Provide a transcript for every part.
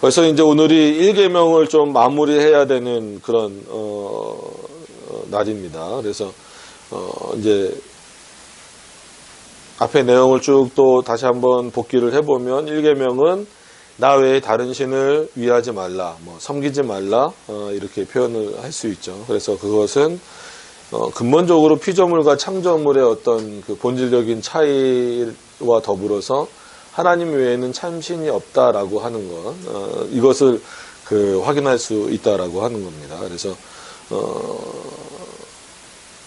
그래서 이제 오늘이 1계명을 좀 마무리해야 되는 그런 날입니다. 그래서 이제 앞에 내용을 쭉 또 다시 한번 복기를 해보면 1계명은 나 외에 다른 신을 위하지 말라, 뭐 섬기지 말라, 이렇게 표현을 할 수 있죠. 그래서 그것은 근본적으로 피조물과 창조물의 어떤 그 본질적인 차이와 더불어서 하나님 외에는 참신이 없다라고 하는 것, 이것을 확인할 수 있다라고 하는 겁니다.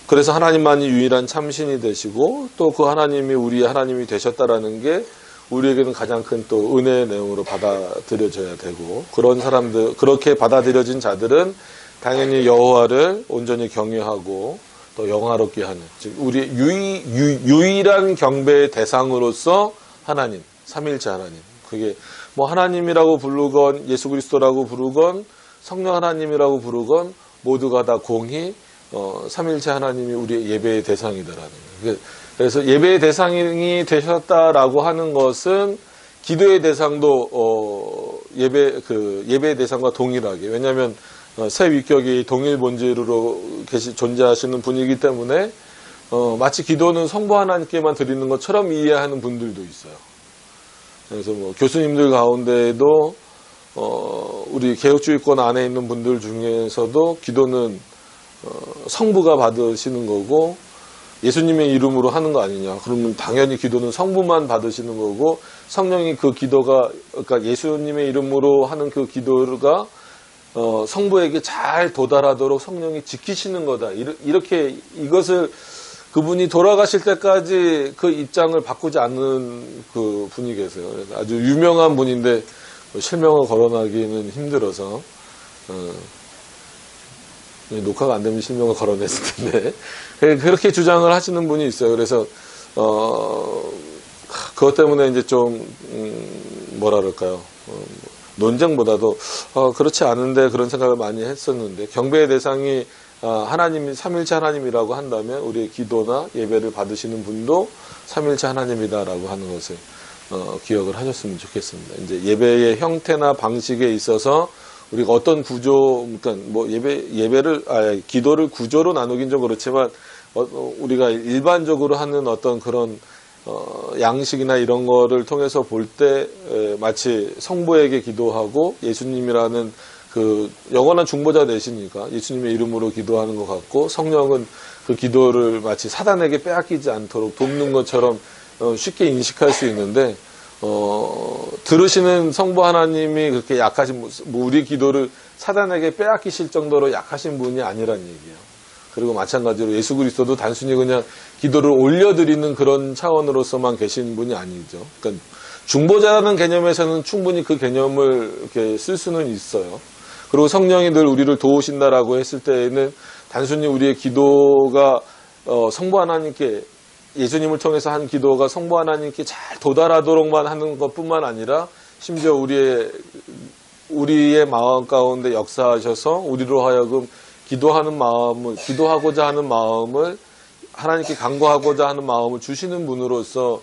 그래서 하나님만이 유일한 참신이 되시고 또 그 하나님이 우리의 하나님이 되셨다라는 게 우리에게는 가장 큰 또 은혜의 내용으로 받아들여져야 되고, 그런 사람들, 그렇게 받아들여진 자들은 당연히 여호와를 온전히 경외하고 또 영화롭게 하는, 즉 우리 유일한 경배의 대상으로서 하나님, 삼일체 하나님, 그게 뭐 하나님이라고 부르건 예수 그리스도라고 부르건 성령 하나님이라고 부르건 모두가 다 공히 삼일체 하나님이 우리의 예배의 대상이다라는 거예요. 그래서 예배의 대상이 되셨다라고 하는 것은 기도의 대상도 예배의 대상과 동일하게, 왜냐하면 새 위격이 동일 본질로 존재하시는 분이기 때문에 마치 기도는 성부 하나님께만 드리는 것처럼 이해하는 분들도 있어요. 그래서 뭐 교수님들 가운데에도 우리 개혁주의권 안에 있는 분들 중에서도 기도는 성부가 받으시는 거고 예수님의 이름으로 하는 거 아니냐, 그러면 당연히 기도는 성부만 받으시는 거고 성령이 그 기도가, 그러니까 예수님의 이름으로 하는 그 기도가 성부에게 잘 도달하도록 성령이 지키시는 거다, 이렇게 이것을 그분이 돌아가실 때까지 그 입장을 바꾸지 않는 그 분이 계세요. 아주 유명한 분인데 실명을 거론하기는 힘들어서 녹화가 안 되면 실명을 거론했을 텐데 그렇게 주장을 하시는 분이 있어요. 그래서 그것 때문에 이제 좀 뭐라 그럴까요? 논쟁보다도 그렇지 않은데 그런 생각을 많이 했었는데, 경배의 대상이 하나님이 삼일체 하나님이라고 한다면 우리의 기도나 예배를 받으시는 분도 삼일체 하나님이다라고 하는 것을 기억을 하셨으면 좋겠습니다. 이제 예배의 형태나 방식에 있어서 우리가 어떤 구조, 그러니까 뭐 기도를 구조로 나누긴 좀 그렇지만 우리가 일반적으로 하는 어떤 그런 양식이나 이런 거를 통해서 볼 때 마치 성부에게 기도하고 예수님이라는 그 영원한 중보자 되시니까 예수님의 이름으로 기도하는 것 같고, 성령은 그 기도를 마치 사단에게 빼앗기지 않도록 돕는 것처럼 쉽게 인식할 수 있는데, 들으시는 성부 하나님이 그렇게 약하신, 우리 기도를 사단에게 빼앗기실 정도로 약하신 분이 아니란 얘기예요. 그리고 마찬가지로 예수 그리스도도 단순히 그냥 기도를 올려드리는 그런 차원으로서만 계신 분이 아니죠. 그러니까 중보자라는 개념에서는 충분히 그 개념을 이렇게 쓸 수는 있어요. 그리고 성령이 늘 우리를 도우신다라고 했을 때에는 단순히 우리의 기도가 성부 하나님께, 예수님을 통해서 한 기도가 성부 하나님께 잘 도달하도록만 하는 것뿐만 아니라 심지어 우리의 마음 가운데 역사하셔서 우리로 하여금 기도하고자 하는 마음을, 하나님께 간구하고자 하는 마음을 주시는 분으로서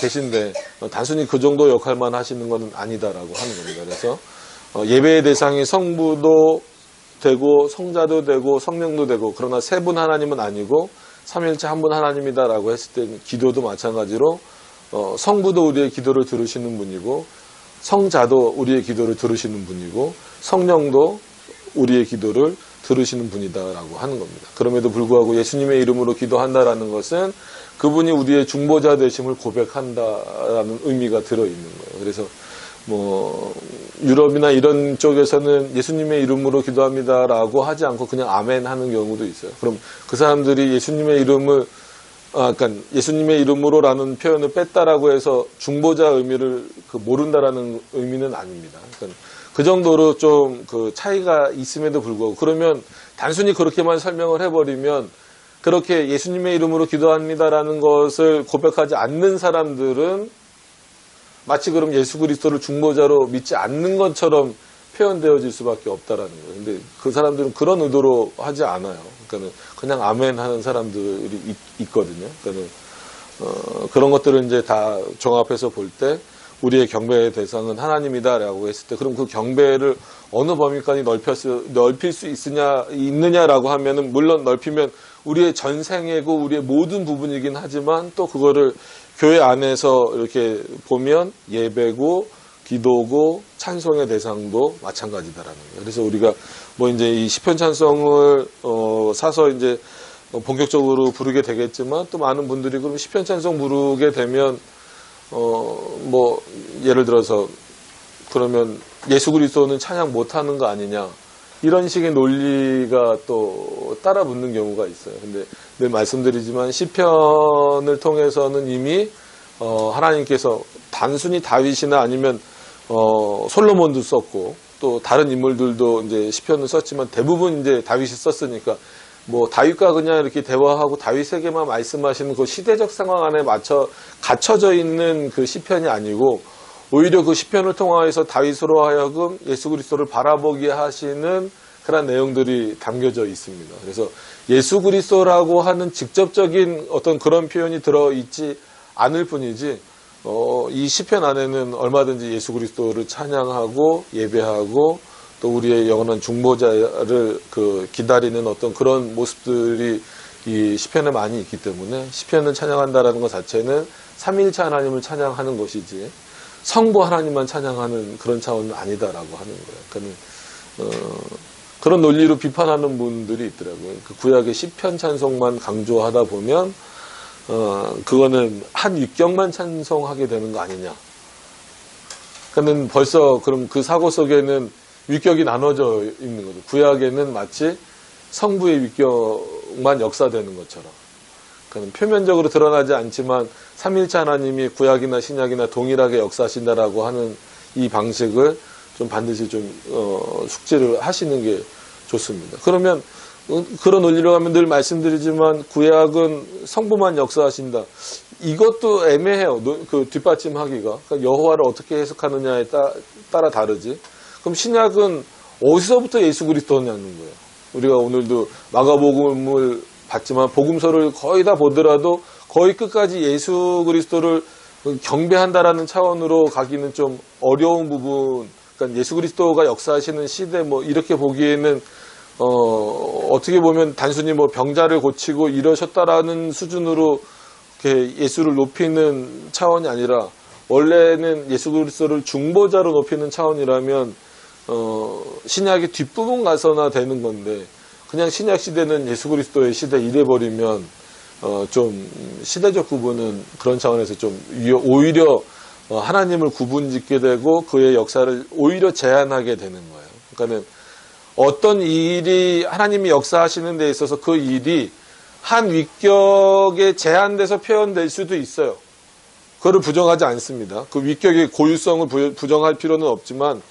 계신데, 단순히 그 정도 역할만 하시는 것은 아니다라고 하는 겁니다. 그래서 예배의 대상이 성부도 되고 성자도 되고 성령도 되고, 그러나 세 분 하나님은 아니고 삼일체 한 분 하나님이다라고 했을 때 기도도 마찬가지로 성부도 우리의 기도를 들으시는 분이고 성자도 우리의 기도를 들으시는 분이고 성령도 우리의 기도를 들으시는 분이다라고 하는 겁니다. 그럼에도 불구하고 예수님의 이름으로 기도한다라는 것은 그분이 우리의 중보자 되심을 고백한다라는 의미가 들어있는 거예요. 그래서 뭐 유럽이나 이런 쪽에서는 예수님의 이름으로 기도합니다라고 하지 않고 그냥 아멘 하는 경우도 있어요. 그럼 그 사람들이 예수님의 이름을 그러니까 예수님의 이름으로라는 표현을 뺐다라고 해서 중보자 의미를 모른다라는 의미는 아닙니다. 그러니까 그 정도로 좀 그 차이가 있음에도 불구하고, 그러면 단순히 그렇게만 설명을 해버리면 그렇게 예수님의 이름으로 기도합니다라는 것을 고백하지 않는 사람들은 마치 그럼 예수 그리스도를 중보자로 믿지 않는 것처럼 표현되어질 수밖에 없다라는 거예요. 근데 그 사람들은 그런 의도로 하지 않아요. 그러니까 그냥 아멘 하는 사람들이 있거든요. 그러니까 그런 것들을 이제 다 종합해서 볼 때 우리의 경배의 대상은 하나님이다라고 했을 때, 그럼 그 경배를 어느 범위까지 넓힐 수 있느냐라고 하면은, 물론 넓히면 우리의 전생애고 우리의 모든 부분이긴 하지만, 또 그거를 교회 안에서 이렇게 보면 예배고 기도고 찬송의 대상도 마찬가지다라는 거예요. 그래서 우리가 뭐 이제 이 시편 찬송을 사서 이제 본격적으로 부르게 되겠지만, 또 많은 분들이 그럼 시편 찬송 부르게 되면 뭐 예를 들어서 그러면 예수 그리스도는 찬양 못하는 거 아니냐, 이런 식의 논리가 또 따라 붙는 경우가 있어요. 근데 늘 말씀드리지만 시편을 통해서는 이미 하나님께서 단순히 다윗이나 아니면 솔로몬도 썼고 또 다른 인물들도 이제 시편을 썼지만 대부분 이제 다윗이 썼으니까, 뭐 다윗과 그냥 이렇게 대화하고 다윗에게만 말씀하시는 그 시대적 상황 안에 맞춰 갇혀져 있는 그 시편이 아니고, 오히려 그 시편을 통하여서 다윗으로 하여금 예수 그리스도를 바라보게 하시는 그런 내용들이 담겨져 있습니다. 그래서 예수 그리스도라고 하는 직접적인 어떤 그런 표현이 들어있지 않을 뿐이지, 이 시편 안에는 얼마든지 예수 그리스도를 찬양하고 예배하고 또 우리의 영원한 중보자를 기다리는 어떤 그런 모습들이 이 시편에 많이 있기 때문에, 시편을 찬양한다라는 것 자체는 삼위일체 하나님을 찬양하는 것이지 성부 하나님만 찬양하는 그런 차원은 아니다라고 하는 거예요. 그러니까 그런 논리로 비판하는 분들이 있더라고요. 그 구약의 시편 찬송만 강조하다 보면 그거는 한 윗경만 찬송하게 되는 거 아니냐. 그러니까 벌써 그럼 그 사고 속에는 윗격이 나눠져 있는 거죠. 구약에는 마치 성부의 윗격만 역사되는 것처럼. 그러니까 표면적으로 드러나지 않지만 삼위일체 하나님이 구약이나 신약이나 동일하게 역사하신다라고 하는 이 방식을 좀 반드시 좀 숙지를 하시는 게 좋습니다. 그러면 그런 논리로 가면 늘 말씀드리지만 구약은 성부만 역사하신다. 이것도 애매해요. 그 뒷받침하기가. 그러니까 여호와를 어떻게 해석하느냐에 따라 다르지. 그럼 신약은 어디서부터 예수 그리스도냐는 거예요. 우리가 오늘도 마가복음을 봤지만 복음서를 거의 다 보더라도 거의 끝까지 예수 그리스도를 경배한다라는 차원으로 가기는 좀 어려운 부분. 그러니까 예수 그리스도가 역사하시는 시대 뭐 이렇게 보기에는 어떻게 보면 단순히 뭐 병자를 고치고 이러셨다라는 수준으로 이렇게 예수를 높이는 차원이 아니라, 원래는 예수 그리스도를 중보자로 높이는 차원이라면 신약의 뒷부분 가서나 되는 건데, 그냥 신약 시대는 예수 그리스도의 시대 이래버리면 좀 시대적 구분은 그런 차원에서 좀 오히려 하나님을 구분짓게 되고 그의 역사를 오히려 제한하게 되는 거예요. 그러니까는 어떤 일이 하나님이 역사하시는 데 있어서 그 일이 한 윗격에 제한돼서 표현될 수도 있어요. 그거를 부정하지 않습니다. 그 윗격의 고유성을 부정할 필요는 없지만,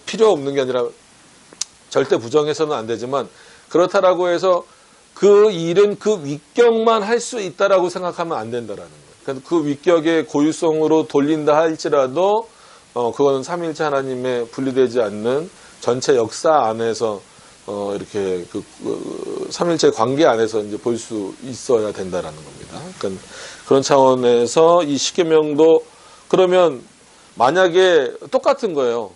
필요 없는 게 아니라 절대 부정해서는 안 되지만, 그렇다라고 해서 그 일은 그 윗격만 할 수 있다라고 생각하면 안 된다라는 거예요. 그러니까 그 윗격의 고유성으로 돌린다 할지라도 그거는 삼위일체 하나님의 분리되지 않는 전체 역사 안에서 이렇게 삼위일체 관계 안에서 이제 볼 수 있어야 된다라는 겁니다. 그러니까 그런 차원에서 이 십계명도 그러면 만약에 똑같은 거예요.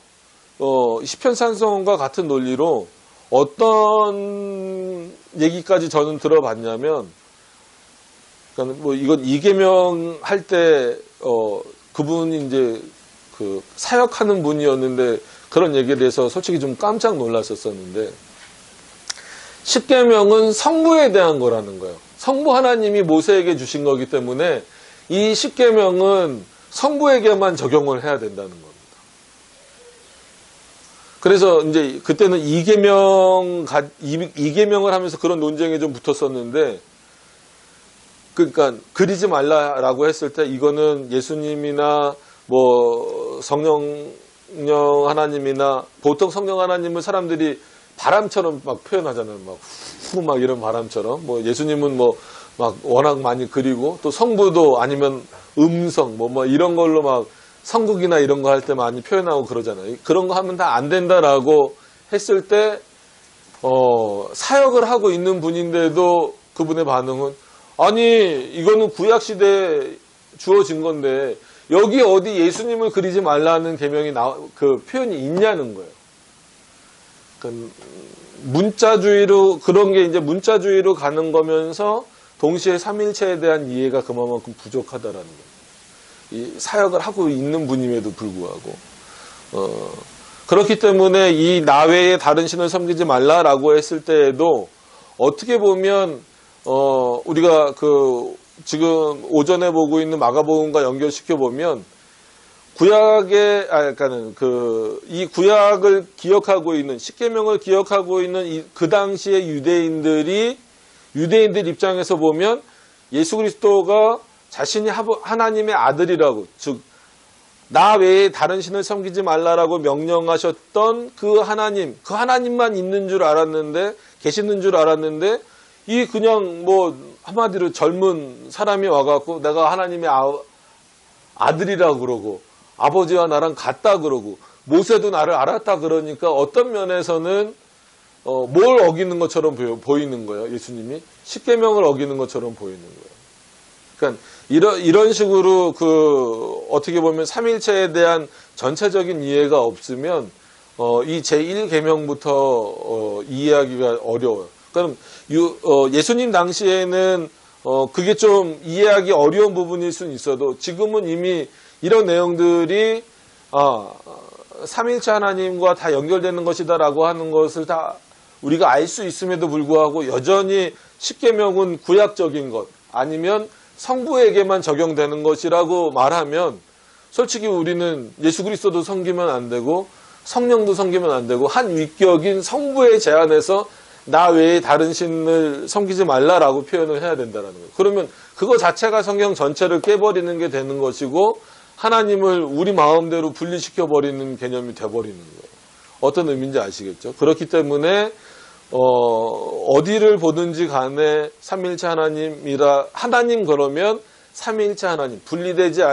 시편 찬송과 같은 논리로 어떤 얘기까지 저는 들어봤냐면, 그러니까 뭐 이건 이계명 할 때 그분이 이제 그 사역하는 분이었는데 그런 얘기에 대해서 솔직히 좀 깜짝 놀랐었는데, 십계명은 성부에 대한 거라는 거예요. 성부 하나님이 모세에게 주신 거기 때문에 이 십계명은 성부에게만 적용을 해야 된다는 겁니다. 그래서 이제 그때는 이계명을 하면서 그런 논쟁이 좀 붙었었는데, 그러니까 그리지 말라라고 했을 때 이거는 예수님이나 뭐 성령 하나님이나, 보통 성령 하나님은 사람들이 바람처럼 막 표현하잖아요. 막 이런 바람처럼. 뭐 예수님은 뭐 막 워낙 많이 그리고, 또 성부도 아니면 음성 뭐 이런 걸로 막 성국이나 이런 거 할 때 많이 표현하고 그러잖아요. 그런 거 하면 다 안 된다라고 했을 때 사역을 하고 있는 분인데도 그분의 반응은, 아니 이거는 구약 시대에 주어진 건데 여기 어디 예수님을 그리지 말라는 계명이 그 표현이 있냐는 거예요. 그러니까 문자주의로 그런 게 이제 문자주의로 가는 거면서 동시에 삼일체에 대한 이해가 그만큼 부족하다라는 거예요. 이 사역을 하고 있는 분임에도 불구하고 그렇기 때문에 이 나 외에 다른 신을 섬기지 말라라고 했을 때에도 어떻게 보면 우리가 그 지금 오전에 보고 있는 마가복음과 연결시켜 보면 구약의 그러니까는 이 구약을 기억하고 있는 십계명을 기억하고 있는 그 당시의 유대인들 입장에서 보면 예수 그리스도가 자신이 하나님의 아들이라고, 즉 나 외에 다른 신을 섬기지 말라라고 명령하셨던 그 하나님만 있는 줄 알았는데, 계시는 줄 알았는데, 이 그냥 뭐 한마디로 젊은 사람이 와갖고 내가 하나님의 아들이라고 그러고 아버지와 나랑 같다 그러고 모세도 나를 알았다 그러니까 어떤 면에서는 뭘 어기는 것처럼 보이는 거예요. 예수님이 십계명을 어기는 것처럼 보이는 거예요. 그러니까 이런 식으로 어떻게 보면 삼일체에 대한 전체적인 이해가 없으면 이 제1계명부터 이해하기가 어려워요. 그럼 예수님 당시에는 그게 좀 이해하기 어려운 부분일 수는 있어도 지금은 이미 이런 내용들이 삼일체 하나님과 다 연결되는 것이다라고 하는 것을 다 우리가 알 수 있음에도 불구하고 여전히 십계명은 구약적인 것 아니면 성부에게만 적용되는 것이라고 말하면 솔직히 우리는 예수 그리스도도 섬기면 안 되고 성령도 섬기면 안 되고 한 위격인 성부의 제안에서 나 외에 다른 신을 섬기지 말라라고 표현을 해야 된다는 거예요. 그러면 그거 자체가 성경 전체를 깨버리는 게 되는 것이고 하나님을 우리 마음대로 분리시켜 버리는 개념이 돼버리는 거예요. 어떤 의미인지 아시겠죠? 그렇기 때문에 어디를 보든지 간에 삼일체 하나님 그러면 삼일체 하나님 분리되지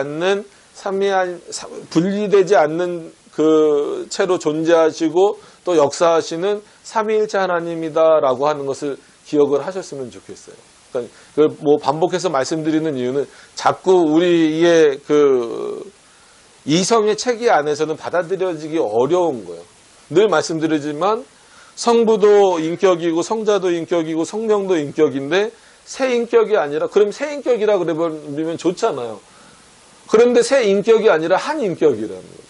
않는 그 채로 존재하시고 또 역사하시는 삼위일체 하나님이다라고 하는 것을 기억을 하셨으면 좋겠어요. 그러니까 뭐 반복해서 말씀드리는 이유는 자꾸 우리의 이성의 체계 안에서는 받아들여지기 어려운 거예요. 늘 말씀드리지만 성부도 인격이고 성자도 인격이고 성령도 인격인데 새 인격이 아니라 그럼 새 인격이라 그러면 좋잖아요. 그런데 새 인격이 아니라 한 인격이라는 거예요.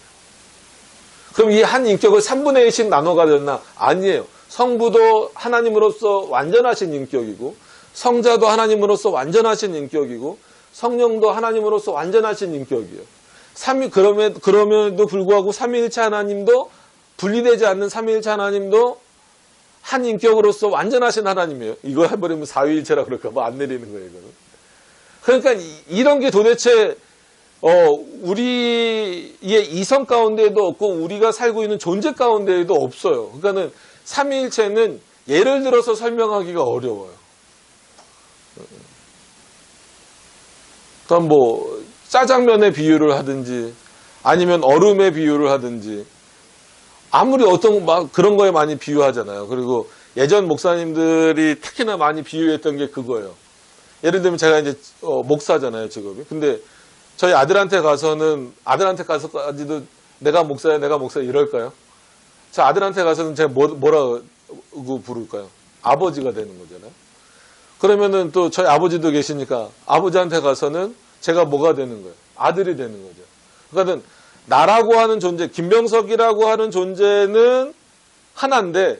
그럼 이 한 인격을 3분의 1씩 나눠 가졌나? 아니에요. 성부도 하나님으로서 완전하신 인격이고 성자도 하나님으로서 완전하신 인격이고 성령도 하나님으로서 완전하신 인격이에요. 그럼에도 불구하고 삼위일체 하나님도 분리되지 않는 삼위일체 하나님도 한 인격으로서 완전하신 하나님이에요. 이거 해버리면 사위일체라 그럴까 봐 안 내리는 거예요. 이거는. 그러니까 이런 게 도대체 우리의 이성 가운데에도 없고 우리가 살고 있는 존재 가운데에도 없어요. 그러니까는 삼위일체는 예를 들어서 설명하기가 어려워요. 그러니까 뭐 짜장면의 비유를 하든지 아니면 얼음의 비유를 하든지 아무리 그런 거에 많이 비유하잖아요. 그리고 예전 목사님들이 특히나 많이 비유했던 게 그거예요. 예를 들면 제가 이제 목사잖아요, 직업이. 근데 저희 아들한테 가서까지도 내가 목사야 이럴까요? 저 아들한테 가서는 제가 뭐라고 부를까요? 아버지가 되는 거잖아요. 그러면은 또 저희 아버지도 계시니까 아버지한테 가서는 제가 뭐가 되는 거예요? 아들이 되는 거죠. 그러니까 나라고 하는 존재, 김병석이라고 하는 존재는 하나인데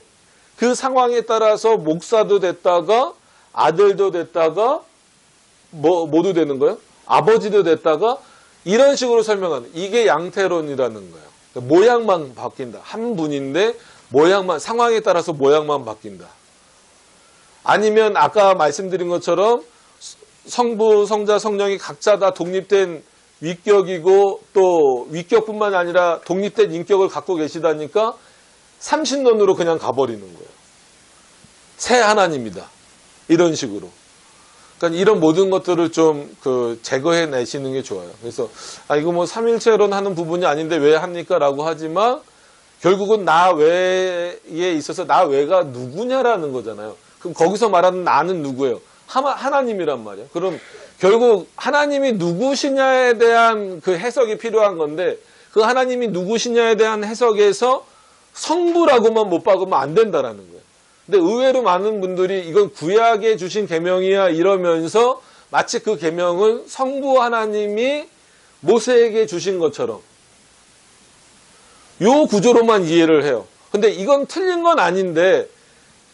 그 상황에 따라서 목사도 됐다가 아들도 됐다가 뭐도 되는 거예요? 아버지도 됐다가 이런 식으로 설명하는 이게 양태론이라는 거예요. 그러니까 모양만 바뀐다. 한 분인데 상황에 따라서 모양만 바뀐다. 아니면 아까 말씀드린 것처럼 성부, 성자, 성령이 각자 다 독립된 위격이고 또 위격뿐만 아니라 독립된 인격을 갖고 계시다니까 삼신론으로 그냥 가버리는 거예요. 새 하나님이다. 이런 식으로. 그러니까 이런 모든 것들을 좀 제거해 내시는 게 좋아요. 그래서 이거 뭐 삼일체론 하는 부분이 아닌데 왜 합니까? 라고 하지만 결국은 나 외에 있어서 나 외가 누구냐라는 거잖아요. 그럼 거기서 말하는 나는 누구예요? 하나님이란 말이에요. 그럼 결국 하나님이 누구시냐에 대한 그 해석이 필요한 건데 그 하나님이 누구시냐에 대한 해석에서 성부라고만 못 박으면 안 된다라는 거예요. 근데 의외로 많은 분들이 이건 구약에 주신 계명이야 이러면서 마치 그 계명은 성부 하나님이 모세에게 주신 것처럼 요 구조로만 이해를 해요. 근데 이건 틀린 건 아닌데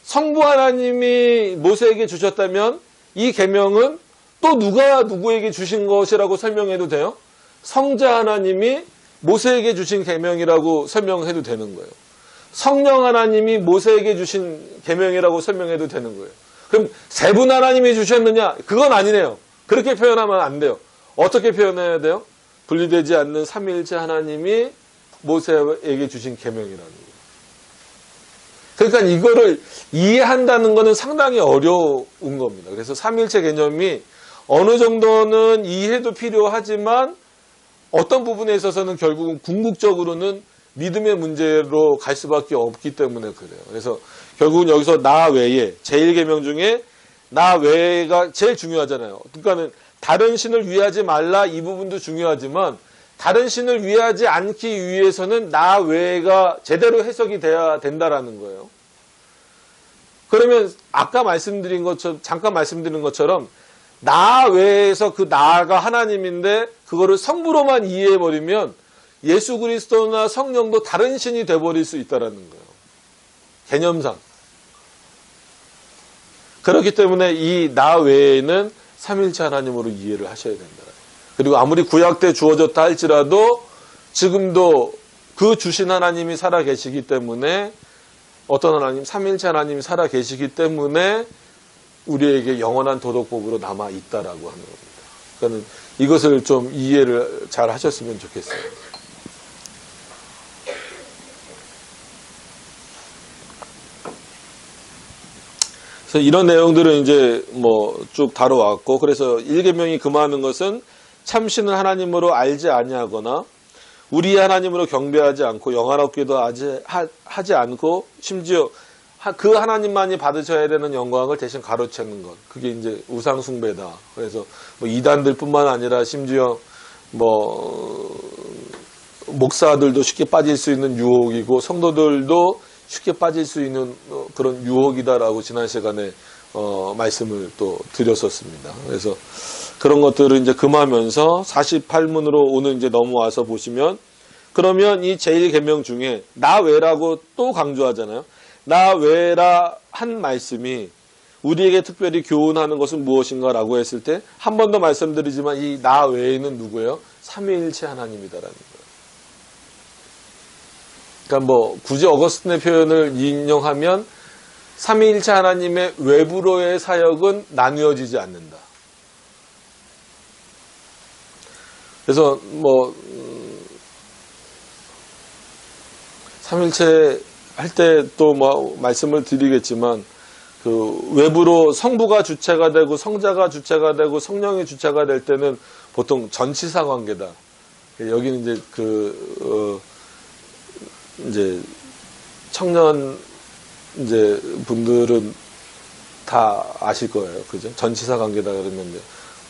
성부 하나님이 모세에게 주셨다면 이 계명은 또 누가 누구에게 주신 것이라고 설명해도 돼요? 성자 하나님이 모세에게 주신 계명이라고 설명해도 되는 거예요. 성령 하나님이 모세에게 주신 계명이라고 설명해도 되는 거예요. 그럼 세 분 하나님이 주셨느냐? 그건 아니네요. 그렇게 표현하면 안 돼요. 어떻게 표현해야 돼요? 분리되지 않는 삼위일체 하나님이 모세에게 주신 계명이라는 거예요. 그러니까 이거를 이해한다는 것은 상당히 어려운 겁니다. 그래서 삼위일체 개념이 어느 정도는 이해도 필요하지만 어떤 부분에 있어서는 결국은 궁극적으로는 믿음의 문제로 갈 수밖에 없기 때문에 그래요. 그래서 결국은 여기서 나 외에 제1계명 중에 나 외가 제일 중요하잖아요. 그러니까는 다른 신을 위하지 말라 이 부분도 중요하지만 다른 신을 위하지 않기 위해서는 나 외가 제대로 해석이 돼야 된다라는 거예요. 그러면 아까 말씀드린 것처럼 잠깐 말씀드린 것처럼 나 외에서 그 나가 하나님인데 그거를 성부로만 이해해버리면 예수 그리스도나 성령도 다른 신이 돼버릴 수 있다는 거예요. 개념상. 그렇기 때문에 이 나 외에는 삼일체 하나님으로 이해를 하셔야 된다. 그리고 아무리 구약 때 주어졌다 할지라도 지금도 그 주신 하나님이 살아 계시기 때문에 어떤 하나님? 삼일체 하나님이 살아 계시기 때문에 우리에게 영원한 도덕법으로 남아 있다라고 하는 겁니다. 그러니까 이것을 좀 이해를 잘 하셨으면 좋겠어요. 그래서 이런 내용들은 이제 뭐 쭉 다뤄왔고, 그래서 1계명이 금하는 것은 참신을 하나님으로 알지 아니하거나 우리 하나님으로 경배하지 않고 영화롭게도 하지 않고 심지어 그 하나님만이 받으셔야 되는 영광을 대신 가로채는 것. 그게 이제 우상숭배다. 그래서 뭐 이단들뿐만 아니라 심지어 뭐 목사들도 쉽게 빠질 수 있는 유혹이고 성도들도 쉽게 빠질 수 있는 그런 유혹이다라고 지난 시간에 말씀을 또 드렸었습니다. 그래서 그런 것들을 이제 금하면서 48문으로 오늘 이제 넘어와서 보시면 그러면 이 제1계명 중에 나 외라고 또 강조하잖아요. 나 외라 한 말씀이 우리에게 특별히 교훈하는 것은 무엇인가라고 했을 때 한 번 더 말씀드리지만 이 나 외에는 누구예요? 삼위일체 하나님이다라는 거예요. 그러니까 뭐 굳이 어거스틴의 표현을 인용하면 삼위일체 하나님의 외부로의 사역은 나뉘어지지 않는다. 그래서 뭐 삼위일체 할 때 또 뭐 말씀을 드리겠지만 그 외부로 성부가 주체가 되고 성자가 주체가 되고 성령이 주체가 될 때는 보통 전치사 관계다. 여기는 이제 이제 청년 이제 분들은 다 아실 거예요. 그죠? 전치사 관계다 그러면 이제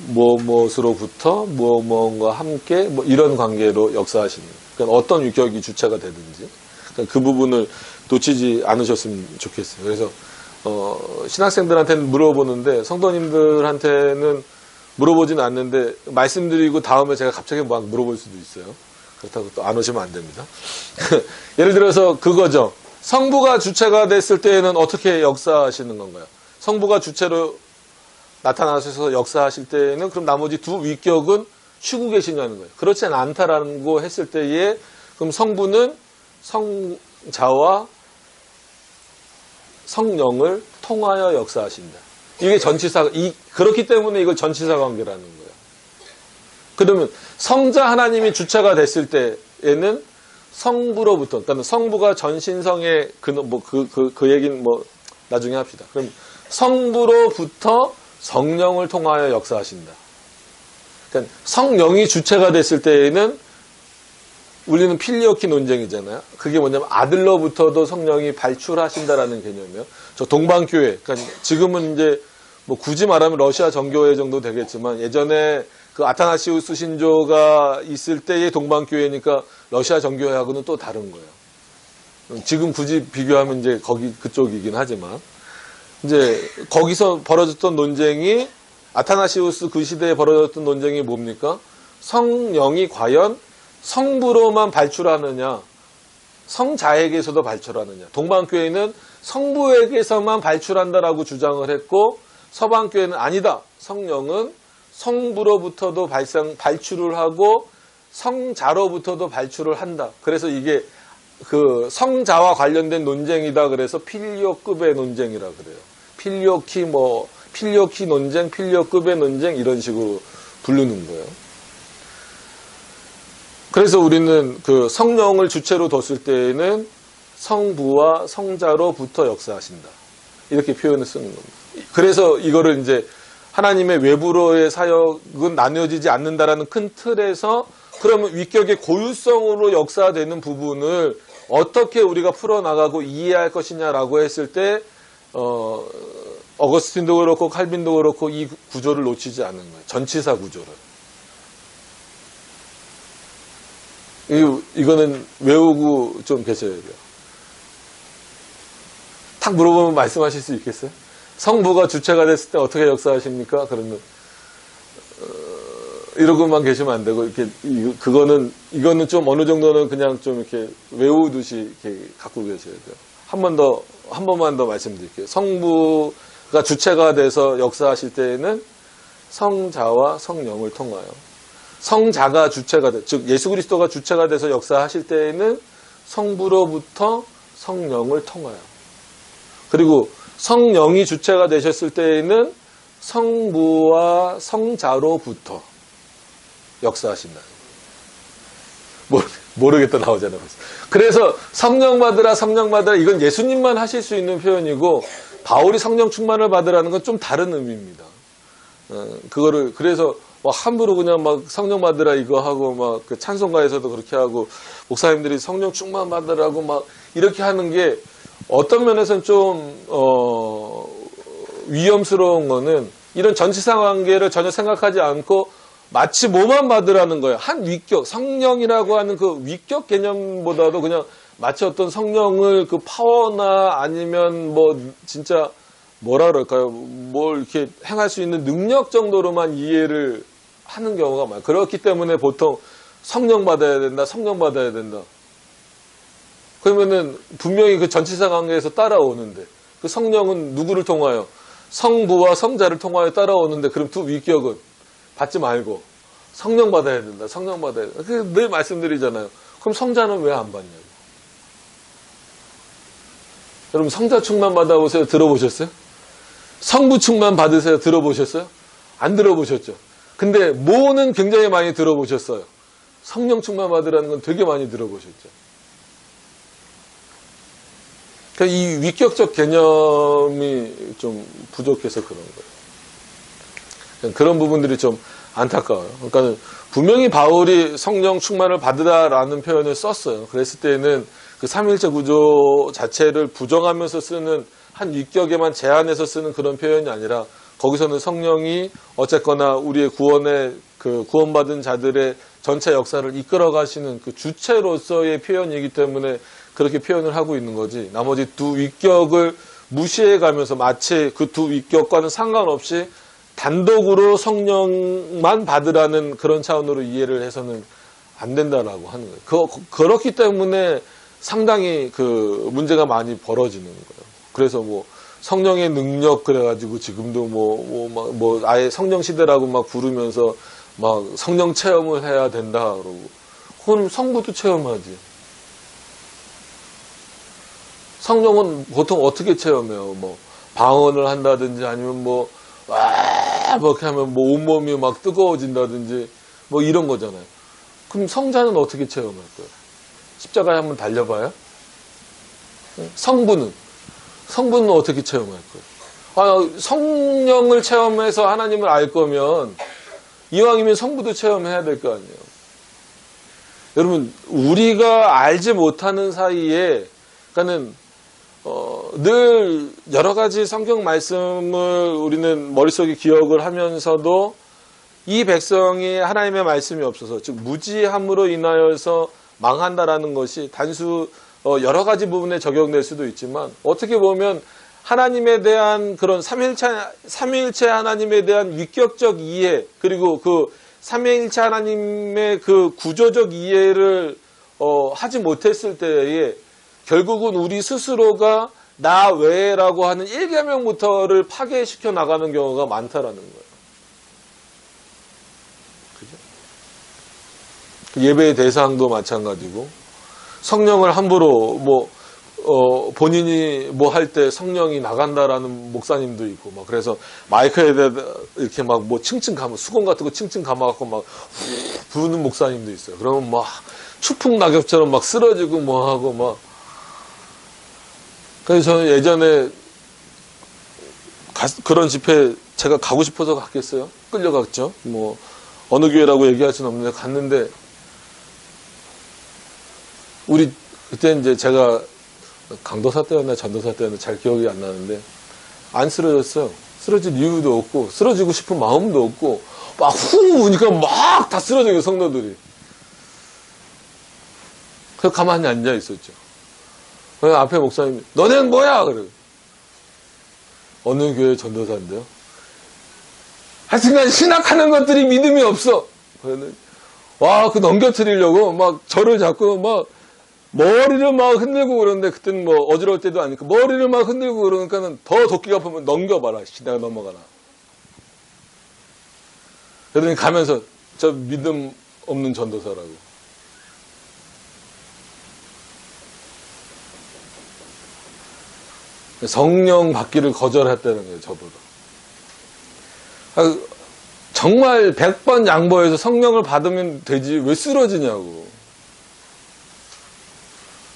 무엇으로부터 무엇과 함께 뭐 이런 관계로 역사하시는. 그러니까 어떤 유격이 주체가 되든지 그러니까 그 부분을 놓치지 않으셨으면 좋겠어요. 그래서 신학생들한테는 물어보는데 성도님들한테는 물어보지는 않는데 말씀드리고 다음에 제가 갑자기 막 물어볼 수도 있어요. 그렇다고 또 안 오시면 안 됩니다. 예를 들어서 그거죠. 성부가 주체가 됐을 때에는 어떻게 역사하시는 건가요? 성부가 주체로 나타나셔서 역사하실 때에는 그럼 나머지 두 위격은 쉬고 계시냐는 거예요. 그렇지 않다라고 했을 때에 그럼 성부는 성자와 성령을 통하여 역사하신다. 이게 전치사, 그렇기 때문에 이걸 전치사 관계라는 거예요. 그러면 성자 하나님이 주체가 됐을 때에는 성부로부터, 그러니까 성부가 전신성의 그 얘기는 뭐 나중에 합시다. 그럼 성부로부터 성령을 통하여 역사하신다. 그러니까 성령이 주체가 됐을 때에는 우리는 필리오키 논쟁이잖아요. 그게 뭐냐면 아들로부터도 성령이 발출하신다라는 개념이에요. 저 동방교회, 그러니까 지금은 이제 뭐 굳이 말하면 러시아 정교회 정도 되겠지만 예전에 그 아타나시우스 신조가 있을 때의 동방교회니까 러시아 정교회하고는 또 다른 거예요. 지금 굳이 비교하면 이제 그쪽이긴 하지만 이제 거기서 벌어졌던 논쟁이 아타나시우스 그 시대에 벌어졌던 논쟁이 뭡니까? 성령이 과연 성부로만 발출하느냐, 성자에게서도 발출하느냐. 동방교회는 성부에게서만 발출한다라고 주장을 했고 서방교회는 아니다. 성령은 성부로부터도 발출을 하고 성자로부터도 발출을 한다. 그래서 이게 그 성자와 관련된 논쟁이다. 그래서 필요급의 논쟁이라 그래요. 필요키 논쟁, 필요급의 논쟁 이런 식으로 부르는 거예요. 그래서 우리는 그 성령을 주체로 뒀을 때에는 성부와 성자로부터 역사하신다. 이렇게 표현을 쓰는 겁니다. 그래서 이거를 이제 하나님의 외부로의 사역은 나뉘어지지 않는다라는 큰 틀에서 그러면 위격의 고유성으로 역사되는 부분을 어떻게 우리가 풀어나가고 이해할 것이냐라고 했을 때 어거스틴도 그렇고 칼빈도 그렇고 이 구조를 놓치지 않는 거예요. 전치사 구조를. 이거는 외우고 좀 계셔야 돼요. 탁 물어보면 말씀하실 수 있겠어요? 성부가 주체가 됐을 때 어떻게 역사하십니까? 그러면 이러고만 계시면 안 되고 이렇게 이거는 좀 어느 정도는 그냥 좀 이렇게 외우듯이 이렇게 갖고 계셔야 돼요. 한 번만 더 말씀드릴게요. 성부가 주체가 돼서 역사하실 때에는 성자와 성령을 통하여 성자가 주체가 돼, 즉 예수 그리스도가 주체가 돼서 역사하실 때에는 성부로부터 성령을 통하여 그리고 성령이 주체가 되셨을 때에는 성부와 성자로부터 역사하신다. 모르겠다 나오잖아요. 그래서 성령 받으라 이건 예수님만 하실 수 있는 표현이고 바울이 성령 충만을 받으라는 건 좀 다른 의미입니다. 그거를 그래서 함부로 그냥 막 성령 받으라 이거 하고 막 그 찬송가에서도 그렇게 하고 목사님들이 성령 충만 받으라고 막 이렇게 하는 게 어떤 면에서는 좀 위험스러운 거는 이런 전치사 관계를 전혀 생각하지 않고 마치 뭐만 받으라는 거예요. 한 위격, 성령이라고 하는 그 위격 개념보다도 그냥 마치 어떤 성령을 그 파워나 아니면 뭐 진짜 뭐라 그럴까요? 뭘 이렇게 행할 수 있는 능력 정도로만 이해를 하는 경우가 많아요. 그렇기 때문에 보통 성령 받아야 된다. 그러면은 분명히 그 전치사 관계에서 따라오는데 그 성령은 누구를 통하여? 성부와 성자를 통하여 따라오는데 그럼 두 위격은 받지 말고 성령 받아야 된다. 늘 말씀드리잖아요. 그럼 성자는 왜 안 받냐고. 여러분 성자 충만 받아보세요. 들어보셨어요? 성부 충만 받으세요. 들어보셨어요? 안 들어보셨죠? 근데 뭐는 굉장히 많이 들어보셨어요. 성령 충만 받으라는 건 되게 많이 들어보셨죠. 그러니까 이 위격적 개념이 좀 부족해서 그런 거예요. 그런 부분들이 좀 안타까워요. 그러니까 분명히 바울이 성령 충만을 받으라라는 표현을 썼어요. 그랬을 때는 그 삼위일체 구조 자체를 부정하면서 쓰는 한 위격에만 제한해서 쓰는 그런 표현이 아니라 거기서는 성령이 어쨌거나 우리의 구원의 그 구원받은 자들의 전체 역사를 이끌어 가시는 그 주체로서의 표현이기 때문에 그렇게 표현을 하고 있는 거지. 나머지 두 위격을 무시해 가면서 마치 그 두 위격과는 상관없이 단독으로 성령만 받으라는 그런 차원으로 이해를 해서는 안 된다라고 하는 거예요. 그렇기 때문에 상당히 그 문제가 많이 벌어지는 거예요. 그래서 뭐 성령의 능력 그래가지고 지금도 아예 성령 시대라고 막 부르면서 막 성령 체험을 해야 된다 그러고 그럼 성부도 체험하지. 성령은 보통 어떻게 체험해요? 뭐 방언을 한다든지 아니면 이렇게 하면 온몸이 막 뜨거워진다든지 뭐 이런 거잖아요. 그럼 성자는 어떻게 체험할 거예요? 십자가에 한번 달려봐요? 성부는 어떻게 체험할 거예요? 성령을 체험해서 하나님을 알 거면 이왕이면 성부도 체험해야 될 거 아니에요. 여러분 우리가 알지 못하는 사이에 그러니까는 늘 여러 가지 성경 말씀을 우리는 머릿속에 기억을 하면서도 이 백성이 하나님의 말씀이 없어서, 즉 무지함으로 인하여서 망한다라는 것이 단수 여러 가지 부분에 적용될 수도 있지만, 어떻게 보면 하나님에 대한 그런 삼위일체 하나님에 대한 위격적 이해, 그리고 그 삼위일체 하나님의 그 구조적 이해를 하지 못했을 때에 결국은 우리 스스로가 나 외라고 하는 1계명부터를 파괴시켜 나가는 경우가 많다라는 거예요. 그죠? 예배의 대상도 마찬가지고, 성령을 함부로 본인이 뭐 할 때 성령이 나간다라는 목사님도 있고, 막 그래서 마이크에 이렇게 막 뭐 층층 감아, 수건 같은 거 층층 감아갖고 막 부르는 목사님도 있어요. 그러면 막 추풍 낙엽처럼 막 쓰러지고 뭐 하고 막. 그래서 저는 예전에 그런 집회 제가 가고 싶어서 갔겠어요? 끌려갔죠. 뭐 어느 교회라고 얘기할 수는 없는데 갔는데, 우리 그때 이제 제가 강도사 때였나 전도사 때였나 잘 기억이 안 나는데 안 쓰러졌어요. 쓰러질 이유도 없고 쓰러지고 싶은 마음도 없고 막 후 우니까 막 다 쓰러져요, 성도들이. 그래서 가만히 앉아 있었죠. 그래서 앞에 목사님이 너넨 뭐야? 그래. 어느 교회 전도사인데요. 하여튼간 신학하는 것들이 믿음이 없어. 그러는 와, 그 넘겨뜨리려고 막 저를 자꾸 막 머리를 막 흔들고 그러는데, 그때는 뭐 어지러울 때도 아니고 머리를 막 흔들고 그러니까는 더 도끼가 아프면 넘겨봐라. 내가 넘어가라. 그러더니 가면서 저 믿음 없는 전도사라고. 성령 받기를 거절했다는 거예요, 저보다. 정말 100번 양보해서 성령을 받으면 되지 왜 쓰러지냐고.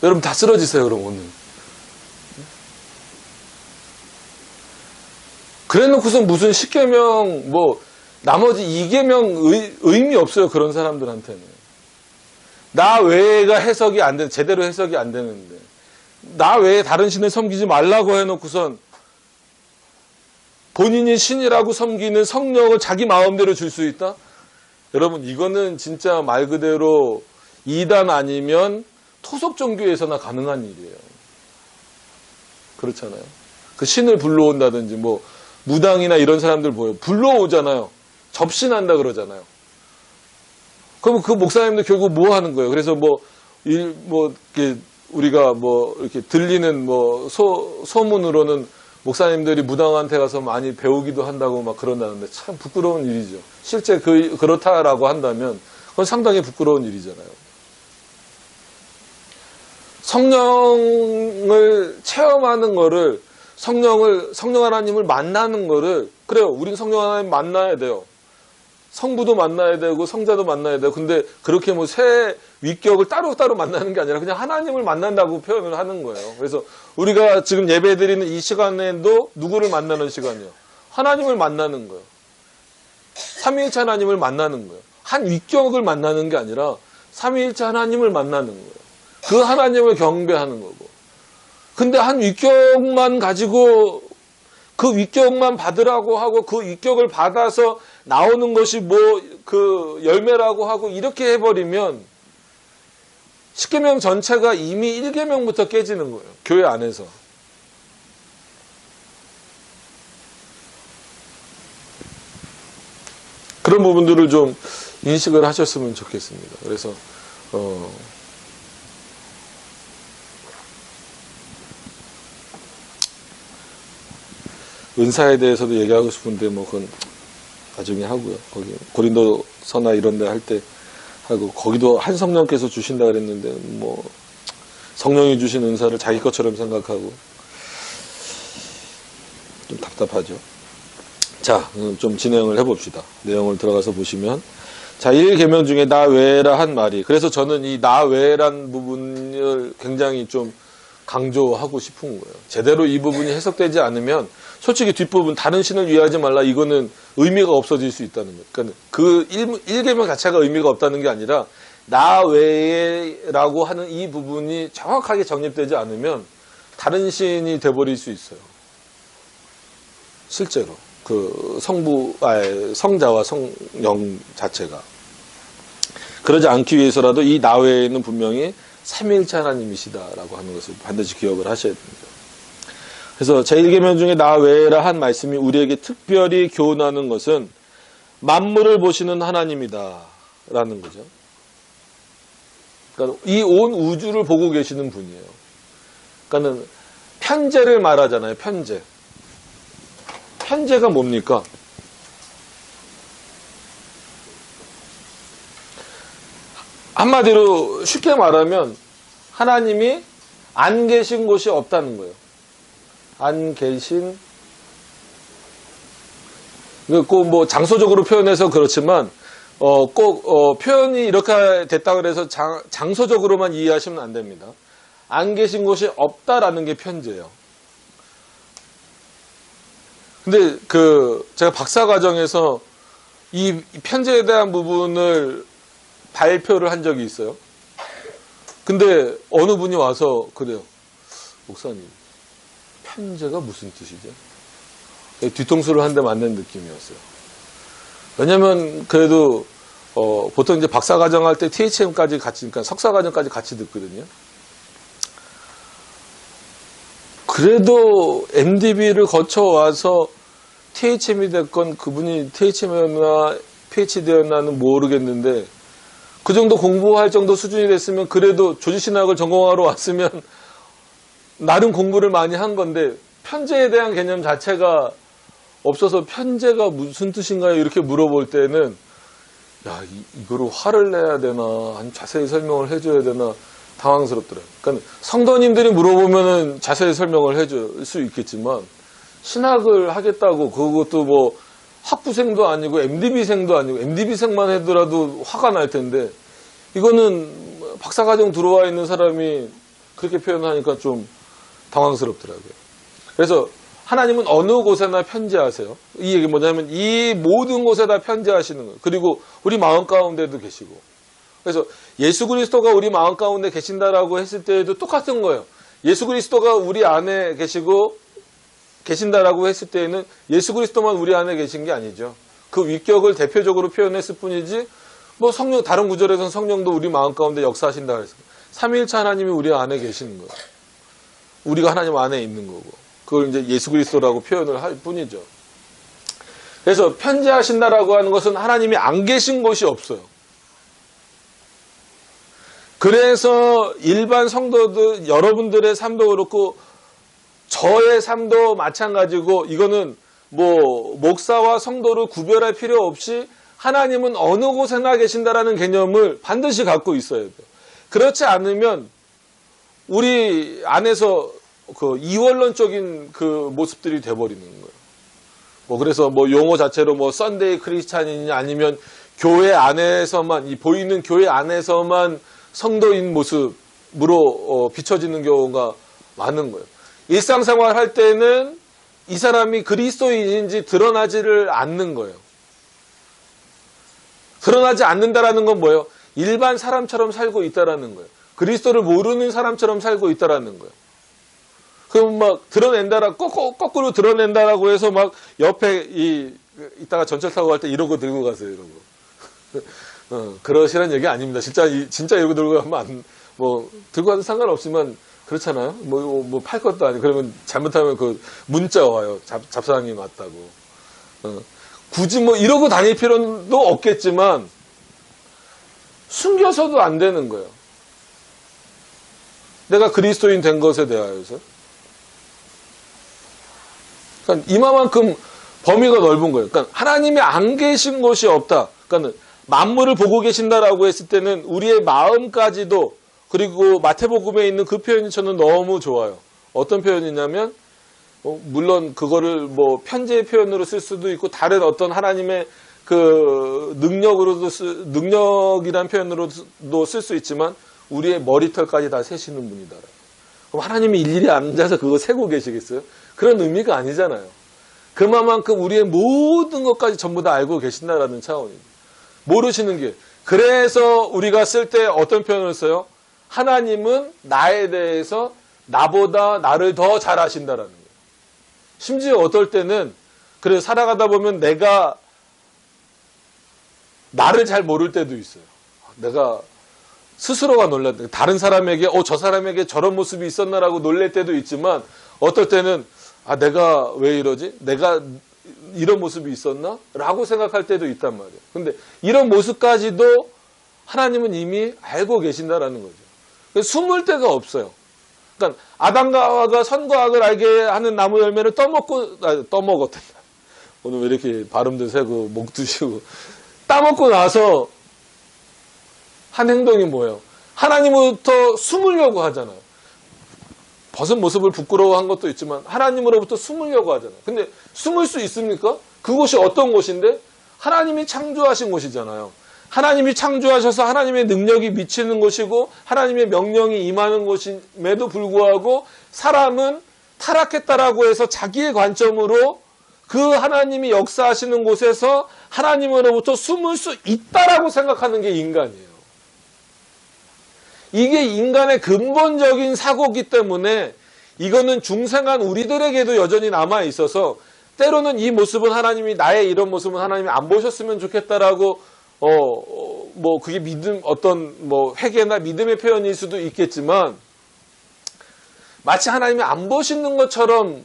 여러분 다 쓰러지세요, 그럼 오늘. 그래 놓고서 무슨 10계명 뭐 나머지 2계명 의미 없어요, 그런 사람들한테는. 나 외가 해석이 안 되는, 제대로 해석이 안 되는데, 나 외에 다른 신을 섬기지 말라고 해놓고선 본인이 신이라고 섬기는 성령을 자기 마음대로 줄 수 있다? 여러분, 이거는 진짜 말 그대로 이단 아니면 토속 종교에서나 가능한 일이에요. 그렇잖아요. 그 신을 불러온다든지 뭐 무당이나 이런 사람들 보여 불러오잖아요. 접신한다 그러잖아요. 그럼 그 목사님도 결국 뭐 하는 거예요? 그래서 이렇게 우리가 이렇게 들리는 소문으로는 목사님들이 무당한테 가서 많이 배우기도 한다고 막 그런다는데, 참 부끄러운 일이죠. 실제 그렇다라고 한다면 그건 상당히 부끄러운 일이잖아요. 성령을 체험하는 거를, 성령 하나님을 만나는 거를, 그래요. 우린 성령 하나님 만나야 돼요. 성부도 만나야 되고 성자도 만나야 돼요. 근데 그렇게 새 위격을 따로따로 만나는 게 아니라 그냥 하나님을 만난다고 표현을 하는 거예요. 그래서 우리가 지금 예배드리는 이 시간에도 누구를 만나는 시간이요? 하나님을 만나는 거예요. 삼위일체 하나님을 만나는 거예요. 한 위격을 만나는 게 아니라 삼위일체 하나님을 만나는 거예요. 그 하나님을 경배하는 거고. 근데 한 위격만 가지고 그 위격만 받으라고 하고 그 위격을 받아서 나오는 것이 그 열매라고 하고 이렇게 해버리면 10계명 전체가 이미 1계명부터 깨지는 거예요. 교회 안에서. 그런 부분들을 좀 인식을 하셨으면 좋겠습니다. 그래서 은사에 대해서도 얘기하고 싶은데 그건 나중에 하고요. 거기 고린도서나 이런 데 할 때 하고, 거기도 한 성령께서 주신다 그랬는데 성령이 주신 은사를 자기 것처럼 생각하고 좀 답답하죠. 자, 좀 진행을 해봅시다. 내용을 들어가서 보시면, 자, 1계명 중에 나 외라 한 말이, 그래서 저는 이 나 외란 부분을 굉장히 좀 강조하고 싶은 거예요. 제대로 이 부분이 해석되지 않으면 솔직히 뒷부분 다른 신을 위하지 말라, 이거는 의미가 없어질 수 있다는 거예요. 그러니까 그 1계명 자체가 의미가 없다는 게 아니라 나 외에라고 하는 이 부분이 정확하게 정립되지 않으면 다른 신이 돼버릴 수 있어요. 실제로 그 성자와 성령 자체가 그러지 않기 위해서라도 이 나 외에는 분명히 삼위일체 하나님이시다라고 하는 것을 반드시 기억을 하셔야 됩니다. 그래서 제1계명 중에 나 외에라 한 말씀이 우리에게 특별히 교훈하는 것은 만물을 보시는 하나님이다라는 거죠. 그러니까 이 온 우주를 보고 계시는 분이에요. 그러니까는 편재를 말하잖아요. 편재. 편재가 뭡니까? 한마디로 쉽게 말하면 하나님이 안 계신 곳이 없다는 거예요. 안 계신, 꼭 뭐 장소적으로 표현해서 그렇지만 꼭 표현이 이렇게 됐다고 해서 장소적으로만 이해하시면 안 됩니다. 안 계신 곳이 없다라는 게 편재예요. 근데 제가 박사과정에서 이 편재에 대한 부분을 발표를 한 적이 있어요. 근데 어느 분이 와서 그래요. 목사님, 편재가 무슨 뜻이죠? 뒤통수를 한 대 맞는 느낌이었어요. 왜냐면 그래도 보통 이제 박사과정 할 때 THM까지 같이, 그러니까 석사과정까지 같이 듣거든요. 그래도 MDB를 거쳐와서 THM이 됐건 그분이 THM이었나 PhD였나는 모르겠는데 그 정도 공부할 정도 수준이 됐으면 그래도 조지신학을 전공하러 왔으면 나름 공부를 많이 한 건데 편재에 대한 개념 자체가 없어서 편재가 무슨 뜻인가요? 이렇게 물어볼 때는 야, 이거를 화를 내야 되나 자세히 설명을 해줘야 되나 당황스럽더라고요. 그러니까 성도님들이 물어보면은 자세히 설명을 해줄 수 있겠지만 신학을 하겠다고 그것도 뭐 학부생도 아니고 MDB생도 아니고 MDB생만 해더라도 화가 날 텐데 이거는 박사과정 들어와 있는 사람이 그렇게 표현하니까 좀 당황스럽더라고요. 그래서 하나님은 어느 곳에나 편재하세요. 이 얘기 뭐냐면 이 모든 곳에다 편재하시는 거예요. 그리고 우리 마음 가운데도 계시고. 그래서 예수 그리스도가 우리 마음 가운데 계신다라고 했을 때에도 똑같은 거예요. 예수 그리스도가 우리 안에 계신다라고 했을 때에는 예수 그리스도만 우리 안에 계신 게 아니죠. 그 위격을 대표적으로 표현했을 뿐이지 뭐 성령, 다른 구절에서는 성령도 우리 마음 가운데 역사하신다 그래서 삼위일체 하나님이 우리 안에 계시는 거예요. 우리가 하나님 안에 있는 거고 그걸 이제 예수 그리스도라고 표현을 할 뿐이죠. 그래서 편재하신다라고 하는 것은 하나님이 안 계신 곳이 없어요. 그래서 일반 성도들, 여러분들의 삶도 그렇고 저의 삶도 마찬가지고 이거는 뭐 목사와 성도를 구별할 필요 없이 하나님은 어느 곳에나 계신다라는 개념을 반드시 갖고 있어야 돼요. 그렇지 않으면 우리 안에서 그 이원론적인 그 모습들이 돼버리는 거예요. 뭐 그래서 뭐 용어 자체로 뭐 썬데이 크리스찬이냐 아니면 교회 안에서만 이 보이는 교회 안에서만 성도인 모습으로 비춰지는 경우가 많은 거예요. 일상생활 할 때는 이 사람이 그리스도인인지 드러나지를 않는 거예요. 드러나지 않는다라는 건 뭐예요? 일반 사람처럼 살고 있다라는 거예요. 그리스도를 모르는 사람처럼 살고 있다라는 거예요. 그럼 막 드러낸다라 거꾸로 드러낸다라고 해서 막 옆에 이따가 전철 타고 갈 때 이러고 들고 가세요. 이러고. 그러시란 얘기 아닙니다. 진짜 이러고 들고 가면 뭐 들고 가도 상관없지만 그렇잖아요. 뭐 팔 것도 아니고 그러면 잘못하면 그 문자 와요. 잡사장이 맞다고. 굳이 뭐 이러고 다닐 필요도 없겠지만 숨겨서도 안 되는 거예요. 내가 그리스도인 된 것에 대하여서. 그러니까 이만큼 범위가 넓은 거예요. 그러니까 하나님이 안 계신 곳이 없다. 그러니까 만물을 보고 계신다라고 했을 때는 우리의 마음까지도 그리고 마태복음에 있는 그 표현이 저는 너무 좋아요. 어떤 표현이냐면 물론 그거를 뭐 편지의 표현으로 쓸 수도 있고 다른 어떤 하나님의 그 능력이란 표현으로도 쓸 수 있지만 우리의 머리털까지 다 세시는 분이다. 그럼 하나님이 일일이 앉아서 그거 세고 계시겠어요? 그런 의미가 아니잖아요. 그만큼 우리의 모든 것까지 전부 다 알고 계신다라는 차원입니다. 모르시는 게. 그래서 우리가 쓸 때 어떤 표현을 써요? 하나님은 나에 대해서 나보다 나를 더 잘 아신다라는 거예요. 심지어 어떨 때는 그래 살아가다 보면 내가 나를 잘 모를 때도 있어요. 내가 스스로가 놀랐다. 다른 사람에게 저 사람에게 저런 모습이 있었나라고 놀랄 때도 있지만 어떨 때는 내가 왜 이러지? 내가 이런 모습이 있었나? 라고 생각할 때도 있단 말이에요. 근데 이런 모습까지도 하나님은 이미 알고 계신다라는 거죠. 숨을 데가 없어요. 그러니까 아담과 하와가 선과 악을 알게 하는 나무 열매를 떠먹었다. 오늘 왜 이렇게 발음도 세고 목도 쉬고 따먹고 나서 한 행동이 뭐예요? 하나님으로부터 숨으려고 하잖아요. 벗은 모습을 부끄러워한 것도 있지만 하나님으로부터 숨으려고 하잖아요. 근데 숨을 수 있습니까? 그곳이 어떤 곳인데? 하나님이 창조하신 곳이잖아요. 하나님이 창조하셔서 하나님의 능력이 미치는 곳이고 하나님의 명령이 임하는 곳임에도 불구하고 사람은 타락했다라고 해서 자기의 관점으로 그 하나님이 역사하시는 곳에서 하나님으로부터 숨을 수 있다라고 생각하는 게 인간이에요. 이게 인간의 근본적인 사고이기 때문에 이거는 중생한 우리들에게도 여전히 남아 있어서 때로는 이 모습은 하나님이 나의 이런 모습은 하나님이 안 보셨으면 좋겠다라고 그게 믿음 어떤 회개나 믿음의 표현일 수도 있겠지만 마치 하나님이 안 보시는 것처럼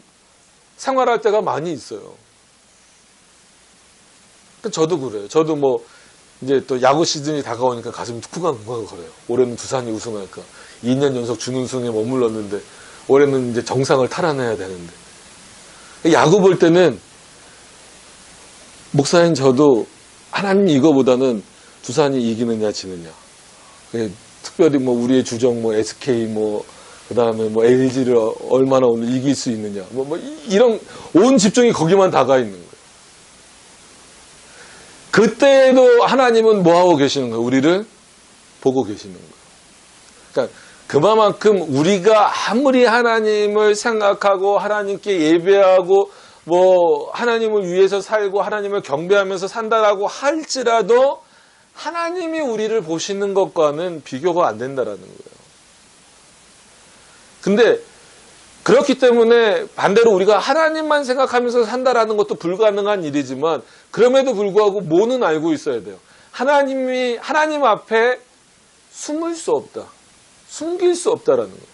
생활할 때가 많이 있어요. 저도 그래요. 저도 이제 또 야구 시즌이 다가오니까 가슴이 쿵쾅쿵쾅 거려요. 올해는 두산이 우승할까. 2년 연속 준우승에 머물렀는데 올해는 이제 정상을 탈환해야 되는데. 야구 볼 때는 목사님 저도 하나님 이거보다는 두산이 이기느냐 지느냐. 특별히 우리의 주정 SK 그다음에 LG를 얼마나 오늘 이길 수 있느냐. 이런 온 집중이 거기만 다가 있는 거예요. 그때도 하나님은 뭐 하고 계시는 거예요? 우리를 보고 계시는 거예요. 그러니까 그만큼 우리가 아무리 하나님을 생각하고 하나님께 예배하고 하나님을 위해서 살고 하나님을 경배하면서 산다라고 할지라도 하나님이 우리를 보시는 것과는 비교가 안 된다라는 거예요. 근데 그렇기 때문에 반대로 우리가 하나님만 생각하면서 산다라는 것도 불가능한 일이지만 그럼에도 불구하고 뭐는 알고 있어야 돼요. 하나님 앞에 숨을 수 없다. 숨길 수 없다라는 거예요.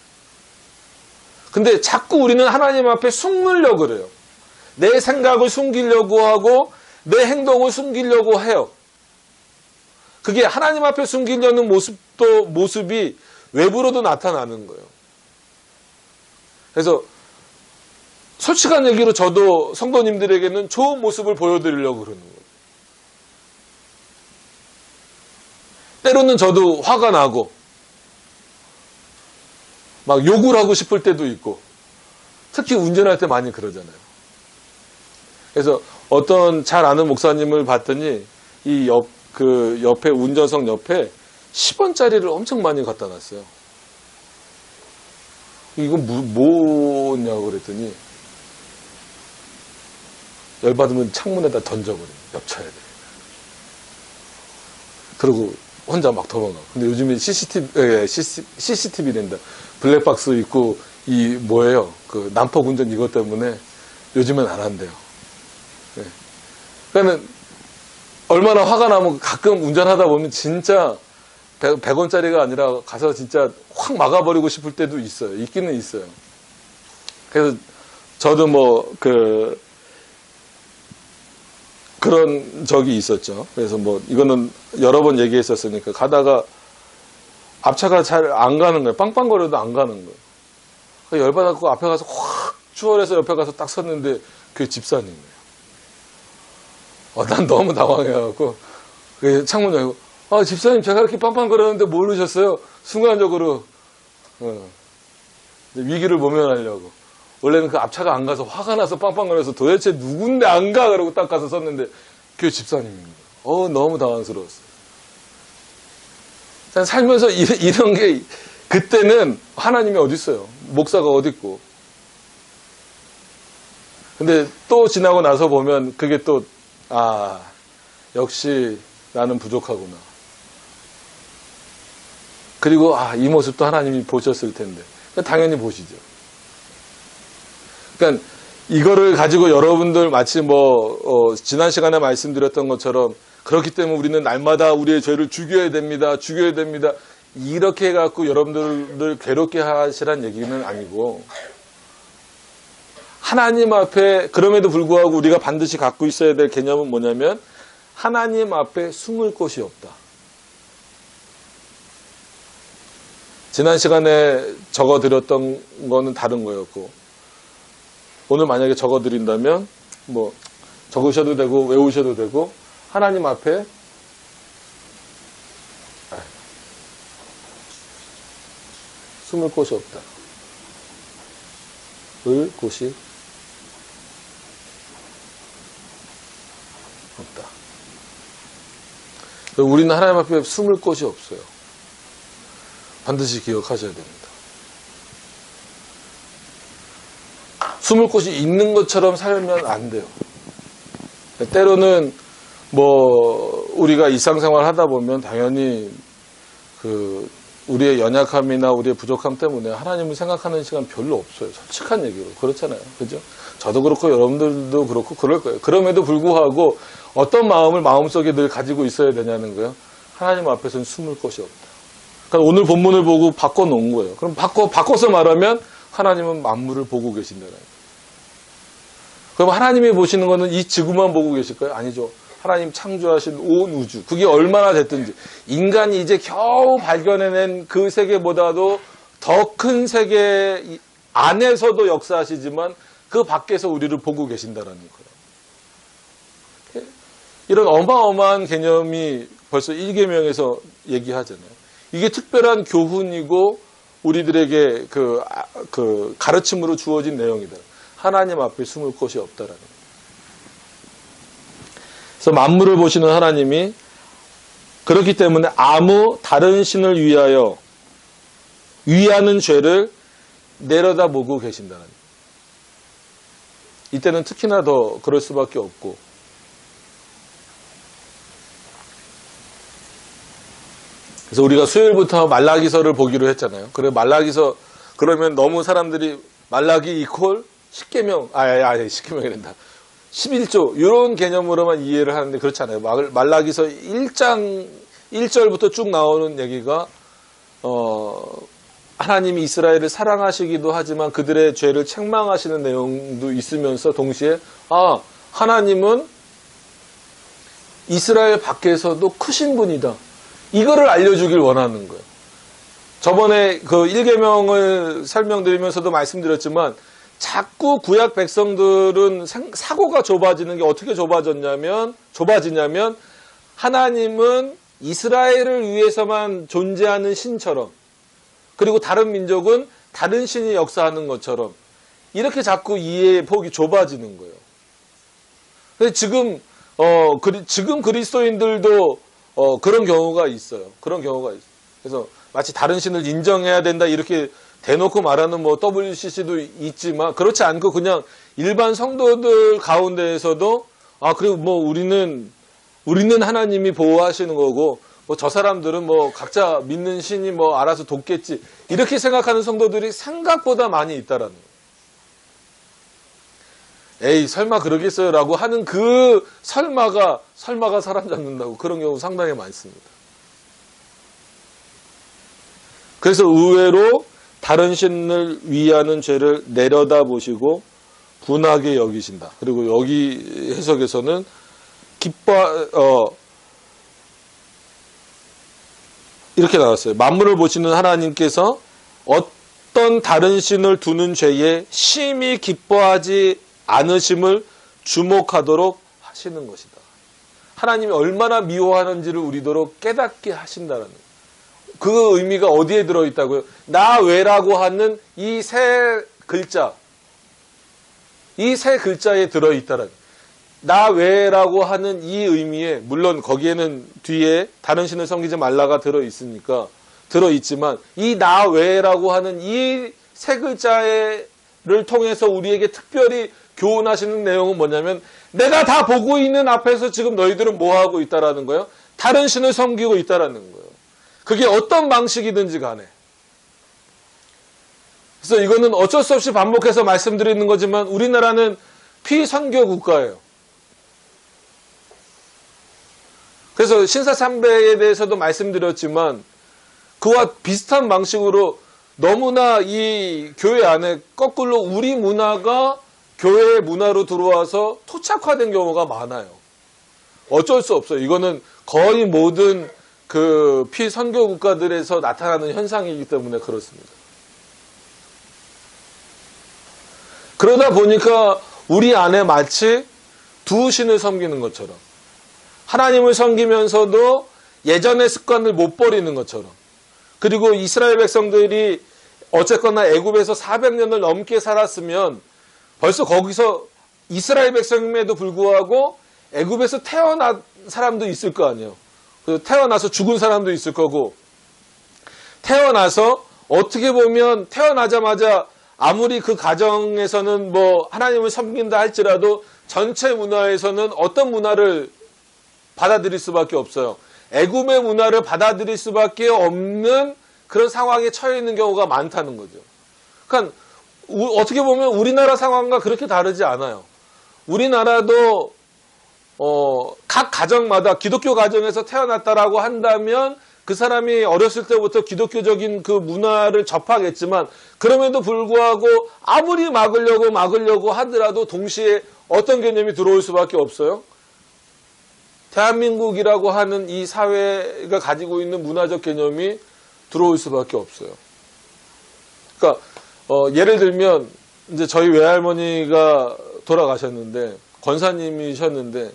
근데 자꾸 우리는 하나님 앞에 숨으려고 그래요. 내 생각을 숨기려고 하고 내 행동을 숨기려고 해요. 그게 하나님 앞에 숨기려는 모습이 외부로도 나타나는 거예요. 그래서 솔직한 얘기로 저도 성도님들에게는 좋은 모습을 보여드리려고 그러는 거예요. 때로는 저도 화가 나고 막 욕을 하고 싶을 때도 있고 특히 운전할 때 많이 그러잖아요. 그래서 어떤 잘 아는 목사님을 봤더니 그 옆에 운전석 옆에 10원짜리를 엄청 많이 갖다 놨어요. 이건 뭐냐고 그랬더니 열받으면 창문에다 던져버려요. 엽쳐야 돼. 그리고 혼자 막 도망가. 근데 요즘에 CCTV랜다. 블랙박스 있고 그 난폭 운전 이것 때문에 요즘엔 안 한대요. 네. 그러니까 얼마나 화가 나면 가끔 운전하다 보면 진짜 100원짜리가 아니라 가서 진짜 확 막아버리고 싶을 때도 있어요. 있기는 있어요. 그래서 저도 그런 적이 있었죠. 그래서 이거는 여러 번 얘기했었으니까 가다가 앞차가 잘 안 가는 거예요. 빵빵거려도 안 가는 거예요. 열받아서 앞에 가서 확 추월해서 옆에 가서 딱 섰는데 그게 집사님이에요. 난 너무 당황해갖고 창문 열고 집사님 제가 이렇게 빵빵거렸는데 모르셨어요? 순간적으로 위기를 모면하려고. 원래는 그 앞차가 안 가서 화가 나서 빵빵거려서 도대체 누군데 안 가? 그러고 딱 가서 섰는데 그게 집사님입니다. 너무 당황스러웠어요. 살면서 이런 게 그때는 하나님이 어디 있어요? 목사가 어디 있고. 근데 또 지나고 나서 보면 그게 또 역시 나는 부족하구나. 그리고 이 모습도 하나님이 보셨을 텐데. 당연히 보시죠. 그러니까 이거를 가지고 여러분들 마치 지난 시간에 말씀드렸던 것처럼 그렇기 때문에 우리는 날마다 우리의 죄를 죽여야 됩니다. 죽여야 됩니다. 이렇게 해갖고 여러분들을 괴롭게 하시란 얘기는 아니고, 하나님 앞에, 그럼에도 불구하고 우리가 반드시 갖고 있어야 될 개념은 뭐냐면, 하나님 앞에 숨을 곳이 없다. 지난 시간에 적어드렸던 거는 다른 거였고, 오늘 만약에 적어드린다면 적으셔도 되고 외우셔도 되고, 하나님 앞에 숨을 곳이 없다. 을 곳이 없다. 우리는 하나님 앞에 숨을 곳이 없어요. 반드시 기억하셔야 됩니다. 숨을 곳이 있는 것처럼 살면 안 돼요. 때로는 우리가 일상생활 하다 보면 당연히 우리의 연약함이나 우리의 부족함 때문에 하나님을 생각하는 시간 별로 없어요. 솔직한 얘기로. 그렇잖아요. 그죠? 저도 그렇고 여러분들도 그렇고 그럴 거예요. 그럼에도 불구하고 어떤 마음을 마음속에 늘 가지고 있어야 되냐는 거예요. 하나님 앞에서는 숨을 곳이 없다. 그러니까 오늘 본문을 보고 바꿔놓은 거예요. 그럼 바꿔서 말하면 하나님은 만물을 보고 계신다는 거예요. 그럼 하나님이 보시는 거는 이 지구만 보고 계실까요? 아니죠. 하나님 창조하신 온 우주, 그게 얼마나 됐든지 인간이 이제 겨우 발견해낸 그 세계보다도 더 큰 세계 안에서도 역사하시지만 그 밖에서 우리를 보고 계신다는 거예요. 이런 어마어마한 개념이 벌써 1계명에서 얘기하잖아요. 이게 특별한 교훈이고 우리들에게 그 가르침으로 주어진 내용이다. 하나님 앞에 숨을 곳이 없다라는 거예요. 그래서 만물을 보시는 하나님이 그렇기 때문에 아무 다른 신을 위하는 죄를 내려다보고 계신다는 거예요. 이때는 특히나 더 그럴 수밖에 없고, 그래서 우리가 수요일부터 말라기서를 보기로 했잖아요. 그래 말라기서 그러면 너무 사람들이 말라기 이퀄 10계명, 10계명이란다. 11조 이런 개념으로만 이해를 하는데 그렇지 않아요. 말라기서 1장 1절부터 쭉 나오는 얘기가 하나님이 이스라엘을 사랑하시기도 하지만 그들의 죄를 책망하시는 내용도 있으면서 동시에 하나님은 이스라엘 밖에서도 크신 분이다. 이거를 알려주길 원하는 거예요. 저번에 그 1계명을 설명드리면서도 말씀드렸지만 자꾸 구약 백성들은 사고가 좁아지는 게 어떻게 좁아지냐면 하나님은 이스라엘을 위해서만 존재하는 신처럼, 그리고 다른 민족은 다른 신이 역사하는 것처럼 이렇게 자꾸 이해의 폭이 좁아지는 거예요. 근데 지금 그리스도인들도 그런 경우가 있어요. 그래서 마치 다른 신을 인정해야 된다 이렇게 대놓고 말하는 WCC도 있지만 그렇지 않고 그냥 일반 성도들 가운데에서도 그리고 우리는 하나님이 보호하시는 거고 저 사람들은 각자 믿는 신이 알아서 돕겠지 이렇게 생각하는 성도들이 생각보다 많이 있다라는 거예요. 에이 설마 그러겠어요라고 하는 그 설마가 사람 잡는다고 그런 경우 상당히 많습니다. 그래서 의외로 다른 신을 위하는 죄를 내려다보시고 분하게 여기신다. 그리고 여기 해석에서는 이렇게 나왔어요. 만물을 보시는 하나님께서 어떤 다른 신을 두는 죄에 심히 기뻐하지 않으심을 주목하도록 하시는 것이다. 하나님이 얼마나 미워하는지를 우리도록 깨닫게 하신다는 거예요. 그 의미가 어디에 들어있다고요? 나 외라고 하는 이 세 글자에 들어있다는, 나 외라고 하는 이 의미에, 물론 거기에는 뒤에 다른 신을 섬기지 말라가 들어있지만 이 나 외라고 하는 이 세 글자를 통해서 우리에게 특별히 교훈하시는 내용은 뭐냐면 내가 다 보고 있는 앞에서 지금 너희들은 뭐 하고 있다라는 거예요? 다른 신을 섬기고 있다라는 거예요. 그게 어떤 방식이든지 간에. 그래서 이거는 어쩔 수 없이 반복해서 말씀드리는 거지만 우리나라는 피선교 국가예요. 그래서 신사참배에 대해서도 말씀드렸지만 그와 비슷한 방식으로 너무나 이 교회 안에 거꾸로 우리 문화가 교회의 문화로 들어와서 토착화된 경우가 많아요. 어쩔 수 없어요. 이거는 거의 모든 그 피선교 국가들에서 나타나는 현상이기 때문에 그렇습니다. 그러다 보니까 우리 안에 마치 두 신을 섬기는 것처럼 하나님을 섬기면서도 예전의 습관을 못 버리는 것처럼 그리고 이스라엘 백성들이 어쨌거나 애굽에서 400년을 넘게 살았으면 벌써 거기서 이스라엘 백성임에도 불구하고 애굽에서 태어난 사람도 있을 거 아니에요. 태어나서 죽은 사람도 있을 거고 태어나서 어떻게 보면 태어나자마자 아무리 그 가정에서는 뭐 하나님을 섬긴다 할지라도 전체 문화에서는 어떤 문화를 받아들일 수밖에 없어요. 애굽의 문화를 받아들일 수밖에 없는 그런 상황에 처해 있는 경우가 많다는 거죠. 그러니까 어떻게 보면 우리나라 상황과 그렇게 다르지 않아요. 우리나라도 각 가정마다 기독교 가정에서 태어났다라고 한다면 그 사람이 어렸을 때부터 기독교적인 그 문화를 접하겠지만 그럼에도 불구하고 아무리 막으려고 하더라도 동시에 어떤 개념이 들어올 수밖에 없어요. 대한민국이라고 하는 이 사회가 가지고 있는 문화적 개념이 들어올 수밖에 없어요. 그러니까 예를 들면 이제 저희 외할머니가 돌아가셨는데 권사님이셨는데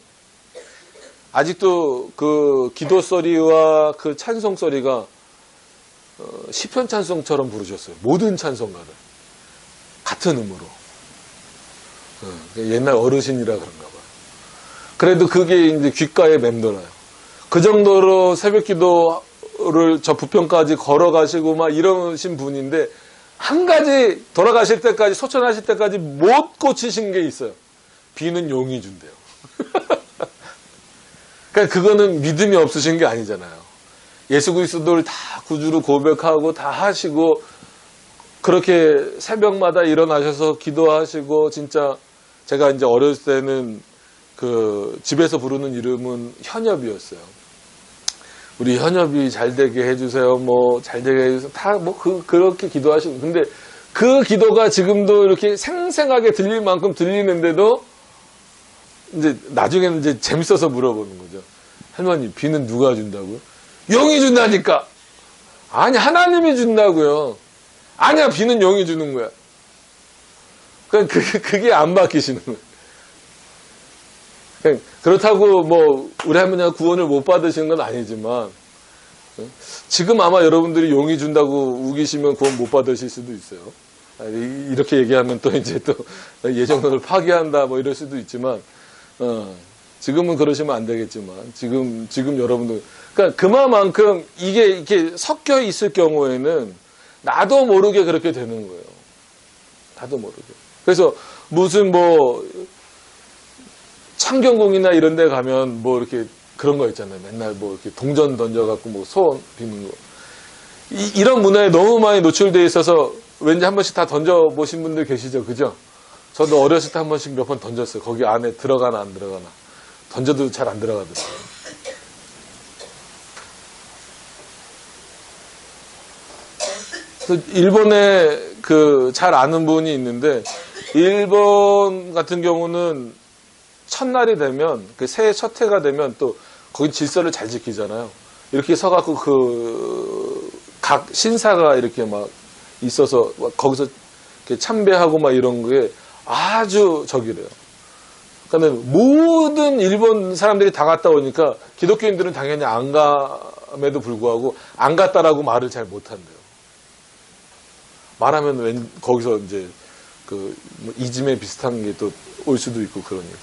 아직도 그 기도 소리와 그 찬송 소리가 시편 찬송처럼 부르셨어요. 모든 찬송가를 같은 음으로. 옛날 어르신이라 그런가 봐요. 그래도 그게 이제 귓가에 맴돌아요. 그 정도로 새벽 기도를 저 부평까지 걸어가시고 막 이러신 분인데 한 가지 돌아가실 때까지 소천하실 때까지 못 고치신 게 있어요. 비는 용이 준대요. 그러니까 그거는 믿음이 없으신 게 아니잖아요. 예수 그리스도를 다 구주로 고백하고 다 하시고 그렇게 새벽마다 일어나셔서 기도하시고 진짜 제가 이제 어렸을 때는 그 집에서 부르는 이름은 현엽이었어요. 우리 현엽이 잘 되게 해주세요. 뭐 잘 되게 해주세요. 다 뭐 그렇게 기도하시고 근데 그 기도가 지금도 이렇게 생생하게 들릴 만큼 들리는데도 이제 나중에는 이제 재밌어서 물어보는 거죠. 할머니 비는 누가 준다고요? 용이 준다니까. 아니 하나님이 준다고요. 아니야 비는 용이 주는 거야. 그게 안 바뀌시는 거예요. 그렇다고 뭐 우리 할머니가 구원을 못 받으신 건 아니지만 지금 아마 여러분들이 용이 준다고 우기시면 구원 못 받으실 수도 있어요. 이렇게 얘기하면 또 이제 또 예정론을 파기한다 뭐 이럴 수도 있지만 지금은 그러시면 안 되겠지만 지금 여러분들 그러니까 그만큼 이게 이렇게 섞여 있을 경우에는 나도 모르게 그렇게 되는 거예요. 나도 모르게. 그래서 무슨 뭐 창경궁이나 이런 데 가면 뭐 이렇게 그런 거 있잖아요. 맨날 뭐 이렇게 동전 던져갖고 뭐 소원 비는 거. 이런 문화에 너무 많이 노출되어 있어서 왠지 한 번씩 다 던져보신 분들 계시죠? 그죠? 저도 어렸을 때 한 번씩 몇 번 던졌어요. 거기 안에 들어가나 안 들어가나. 던져도 잘 안 들어가더라고요. 그래서 일본에 그 잘 아는 분이 있는데 일본 같은 경우는 첫날이 되면 그 새해 첫 해가 되면 또 거기 질서를 잘 지키잖아요. 이렇게 서갖고 그 각 신사가 이렇게 막 있어서 거기서 이렇게 참배하고 막 이런 게 아주 저기래요. 그러니까 모든 일본 사람들이 다 갔다 오니까 기독교인들은 당연히 안 감에도 불구하고 안 갔다라고 말을 잘 못한대요. 말하면 거기서 이제 그 이즘에 비슷한 게 또 올 수도 있고 그러니까.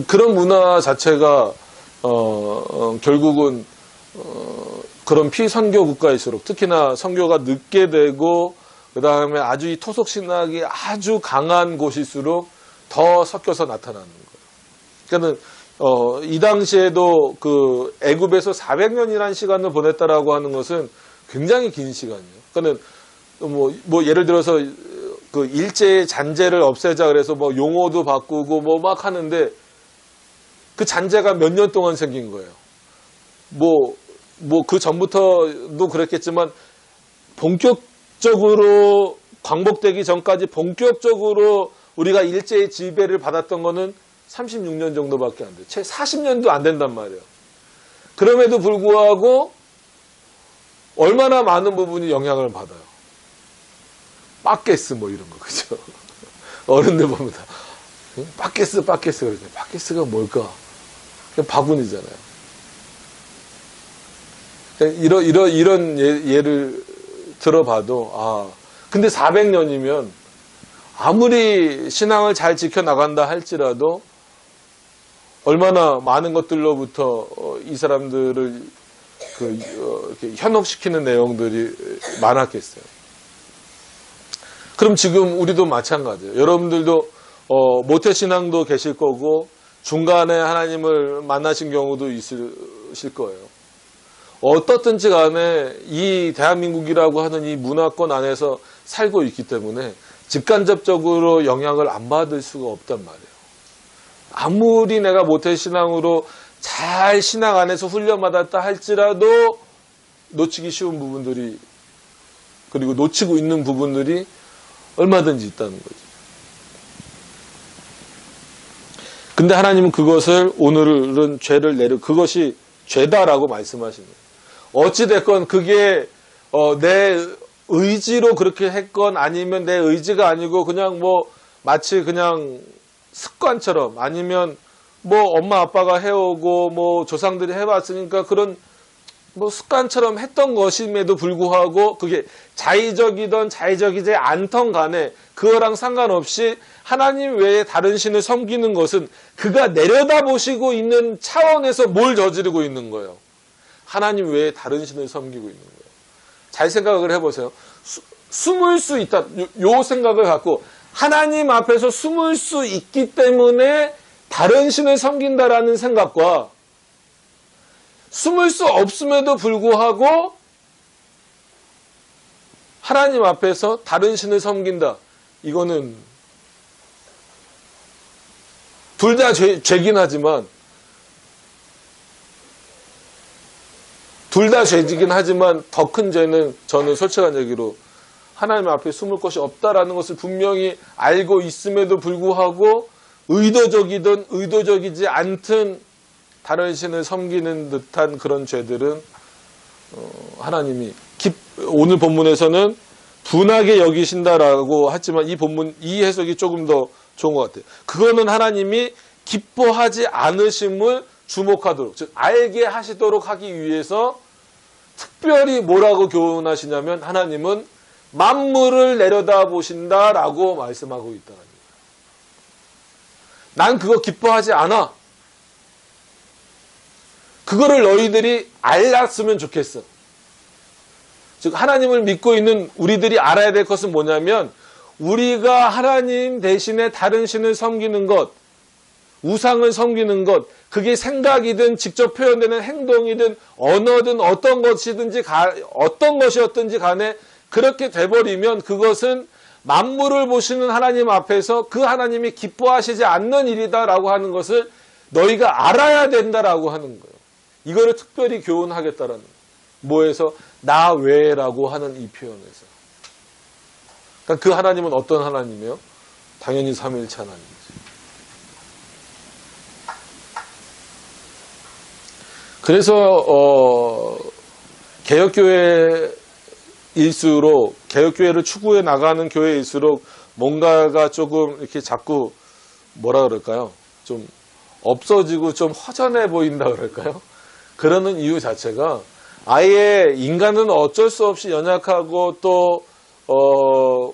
그런 문화 자체가 결국은 그런 피선교 국가일수록 특히나 선교가 늦게 되고 그 다음에 아주 이 토속 신학이 아주 강한 곳일수록 더 섞여서 나타나는 거예요. 그러니까는 이 당시에도 그 애굽에서 400년이라는 시간을 보냈다라고 하는 것은 굉장히 긴 시간이에요. 그러니까는 뭐 예를 들어서 그 일제의 잔재를 없애자 그래서 뭐 용어도 바꾸고 뭐 막 하는데 그 잔재가 몇 년 동안 생긴 거예요. 뭐 그 전부터도 그랬겠지만 본격적으로 광복되기 전까지 본격적으로 우리가 일제의 지배를 받았던 거는 36년 정도밖에 안 돼요. 채 40년도 안 된단 말이에요. 그럼에도 불구하고 얼마나 많은 부분이 영향을 받아요. 빠게스 뭐 이런 거 그죠? 어른들 보면 다 빠게스 그러죠. 빠게스가 뭘까? 그냥 바구니잖아요. 이런 예를 들어봐도 근데 400년이면 아무리 신앙을 잘 지켜나간다 할지라도 얼마나 많은 것들로부터 이 사람들을 이렇게 현혹시키는 내용들이 많았겠어요. 그럼 지금 우리도 마찬가지예요. 여러분들도 모태신앙도 계실 거고 중간에 하나님을 만나신 경우도 있으실 거예요. 어떻든지 간에 이 대한민국이라고 하는 이 문화권 안에서 살고 있기 때문에 직간접적으로 영향을 안 받을 수가 없단 말이에요. 아무리 내가 모태신앙으로 잘 신앙 안에서 훈련받았다 할지라도 놓치기 쉬운 부분들이 그리고 놓치고 있는 부분들이 얼마든지 있다는 거죠. 근데 하나님은 그것을 오늘은 죄를 그것이 죄다라고 말씀하십니다. 어찌됐건 그게 내 의지로 그렇게 했건 아니면 내 의지가 아니고 그냥 뭐 마치 그냥 습관처럼 아니면 뭐 엄마 아빠가 해오고 뭐 조상들이 해왔으니까 그런 뭐 습관처럼 했던 것임에도 불구하고 그게 자의적이든 자의적이지 않던 간에 그거랑 상관없이 하나님 외에 다른 신을 섬기는 것은 그가 내려다보시고 있는 차원에서 뭘 저지르고 있는 거예요. 하나님 외에 다른 신을 섬기고 있는 거예요. 잘 생각을 해보세요. 숨을 수 있다. 요 생각을 갖고 하나님 앞에서 숨을 수 있기 때문에 다른 신을 섬긴다라는 생각과 숨을 수 없음에도 불구하고 하나님 앞에서 다른 신을 섬긴다. 이거는 둘 다 죄긴 하지만 둘 다 죄지긴 하지만 더 큰 죄는 저는 솔직한 얘기로 하나님 앞에 숨을 곳이 없다라는 것을 분명히 알고 있음에도 불구하고 의도적이든 의도적이지 않든 다른 신을 섬기는 듯한 그런 죄들은 하나님이 오늘 본문에서는 분하게 여기신다라고 하지만 이 본문 이 해석이 조금 더 좋은 것 같아요. 그거는 하나님이 기뻐하지 않으심을 주목하도록 즉 알게 하시도록 하기 위해서 특별히 뭐라고 교훈하시냐면 하나님은 만물을 내려다보신다라고 말씀하고 있다는 거예요. 난 그거 기뻐하지 않아. 그거를 너희들이 알았으면 좋겠어. 즉 하나님을 믿고 있는 우리들이 알아야 될 것은 뭐냐면 우리가 하나님 대신에 다른 신을 섬기는 것, 우상을 섬기는 것, 그게 생각이든 직접 표현되는 행동이든 언어든 어떤 것이었든지 간에 그렇게 돼버리면 그것은 만물을 보시는 하나님 앞에서 그 하나님이 기뻐하시지 않는 일이다라고 하는 것을 너희가 알아야 된다라고 하는 거예요. 이거를 특별히 교훈하겠다라는 거예요. 뭐에서? 나 외라고 하는 이 표현에서. 그러니까 그 하나님은 어떤 하나님이에요? 당연히 삼위일체 하나님이죠. 그래서 개혁교회일수록 개혁교회를 추구해 나가는 교회일수록 뭔가가 조금 이렇게 자꾸 뭐라 그럴까요? 좀 없어지고 좀 허전해 보인다 그럴까요? 그러는 이유 자체가 아예 인간은 어쩔 수 없이 연약하고 또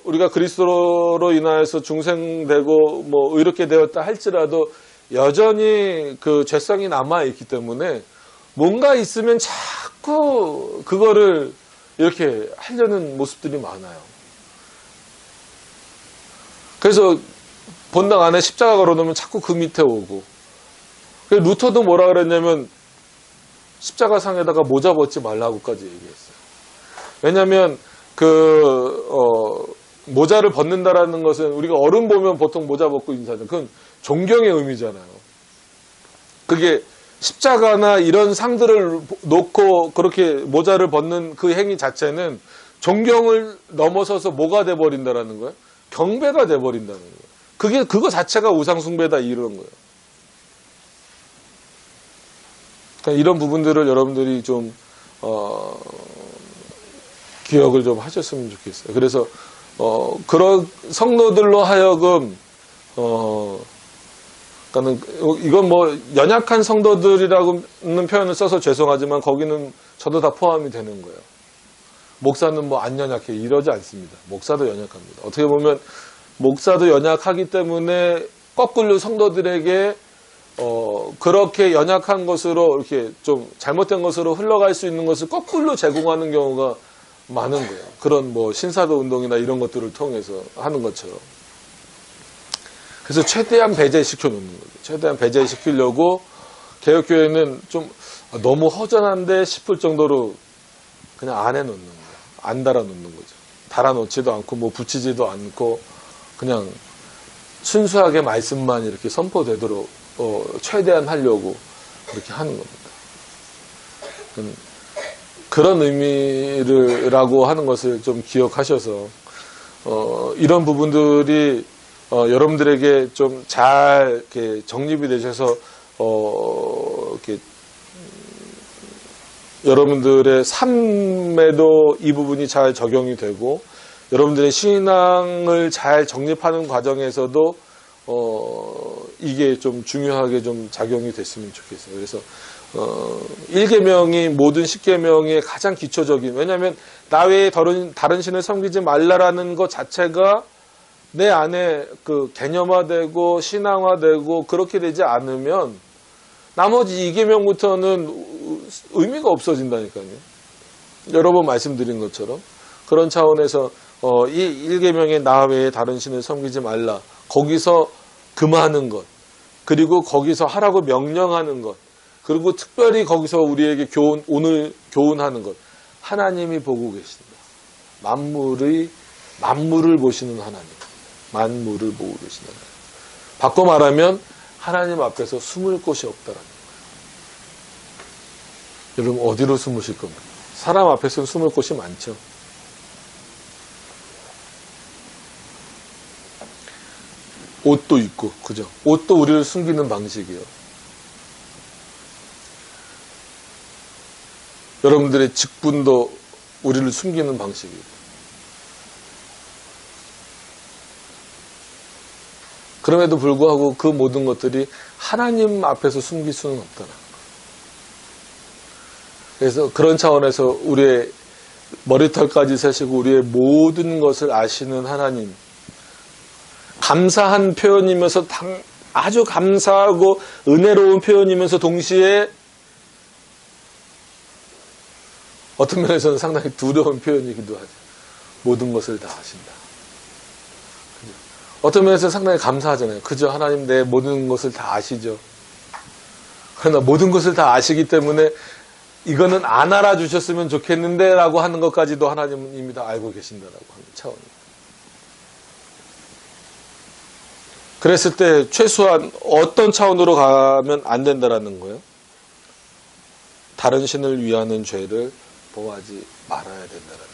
우리가 그리스도로 인하여서 중생되고 뭐 의롭게 되었다 할지라도 여전히 그 죄성이 남아 있기 때문에 뭔가 있으면 자꾸 그거를 이렇게 하려는 모습들이 많아요. 그래서 본당 안에 십자가 걸어놓으면 자꾸 그 밑에 오고. 그래서 루터도 뭐라 그랬냐면 십자가 상에다가 모자 벗지 말라고까지 얘기했어요. 왜냐하면 모자를 벗는다라는 것은 우리가 어른 보면 보통 모자 벗고 인사하잖아요. 그건 존경의 의미잖아요. 그게 십자가나 이런 상들을 놓고 그렇게 모자를 벗는 그 행위 자체는 존경을 넘어서서 뭐가 돼버린다라는 거예요? 경배가 돼버린다는 거예요. 그거 자체가 우상숭배다 이런 거예요. 그러니까 이런 부분들을 여러분들이 좀 기억을 좀 하셨으면 좋겠어요. 그래서 그런 성도들로 하여금 그러니까는 이건 뭐 연약한 성도들이라고는 표현을 써서 죄송하지만 거기는 저도 다 포함이 되는 거예요. 목사는 뭐 안 연약해 이러지 않습니다. 목사도 연약합니다. 어떻게 보면 목사도 연약하기 때문에 거꾸로 성도들에게 그렇게 연약한 것으로 이렇게 좀 잘못된 것으로 흘러갈 수 있는 것을 거꾸로 제공하는 경우가 많은 거예요. 그런 뭐 신사도 운동이나 이런 것들을 통해서 하는 것처럼. 그래서 최대한 배제시켜 놓는 거죠. 최대한 배제시키려고 개혁교회는 좀 너무 허전한데 싶을 정도로 그냥 안 해놓는 거예요. 안 달아놓는 거죠. 달아놓지도 않고 뭐 붙이지도 않고 그냥 순수하게 말씀만 이렇게 선포되도록 최대한 하려고 그렇게 하는 겁니다. 그런 의미라고 하는 것을 좀 기억하셔서 이런 부분들이 여러분들에게 좀 잘 이렇게 정립이 되셔서 이렇게 여러분들의 삶에도 이 부분이 잘 적용이 되고 여러분들의 신앙을 잘 정립하는 과정에서도 이게 좀 중요하게 좀 작용이 됐으면 좋겠어요. 그래서 1계명이 모든 10계명의 가장 기초적인, 왜냐하면 나 외에 다른 신을 섬기지 말라라는 것 자체가 내 안에 그 개념화되고 신앙화되고 그렇게 되지 않으면 나머지 2계명부터는 의미가 없어진다니까요. 여러 번 말씀드린 것처럼 그런 차원에서 이 1계명의 나 외에 다른 신을 섬기지 말라, 거기서 금하는 것, 그리고 거기서 하라고 명령하는 것, 그리고 특별히 거기서 우리에게 오늘 교훈하는 것, 하나님이 보고 계신다. 만물을 보시는 하나님, 만물을 보고 계시는 하나님. 바꿔 말하면 하나님 앞에서 숨을 곳이 없다라는 거예요. 여러분 어디로 숨으실 겁니까? 사람 앞에서는 숨을 곳이 많죠. 옷도 있고, 그죠? 옷도 우리를 숨기는 방식이에요. 여러분들의 직분도 우리를 숨기는 방식이에요. 그럼에도 불구하고 그 모든 것들이 하나님 앞에서 숨길 수는 없다는 거예요. 그래서 그런 차원에서 우리의 머리털까지 세시고 우리의 모든 것을 아시는 하나님, 감사한 표현이면서 아주 감사하고 은혜로운 표현이면서 동시에 어떤 면에서는 상당히 두려운 표현이기도 하죠. 모든 것을 다 아신다. 어떤 면에서는 상당히 감사하잖아요. 그죠? 하나님 내 모든 것을 다 아시죠. 그러나 모든 것을 다 아시기 때문에 이거는 안 알아주셨으면 좋겠는데 라고 하는 것까지도 하나님은 이미 다 알고 계신다라고 하는 차원입니다. 그랬을 때 최소한 어떤 차원으로 가면 안 된다라는 거예요? 다른 신을 위하는 죄를 범하지 말아야 된다라는 거죠.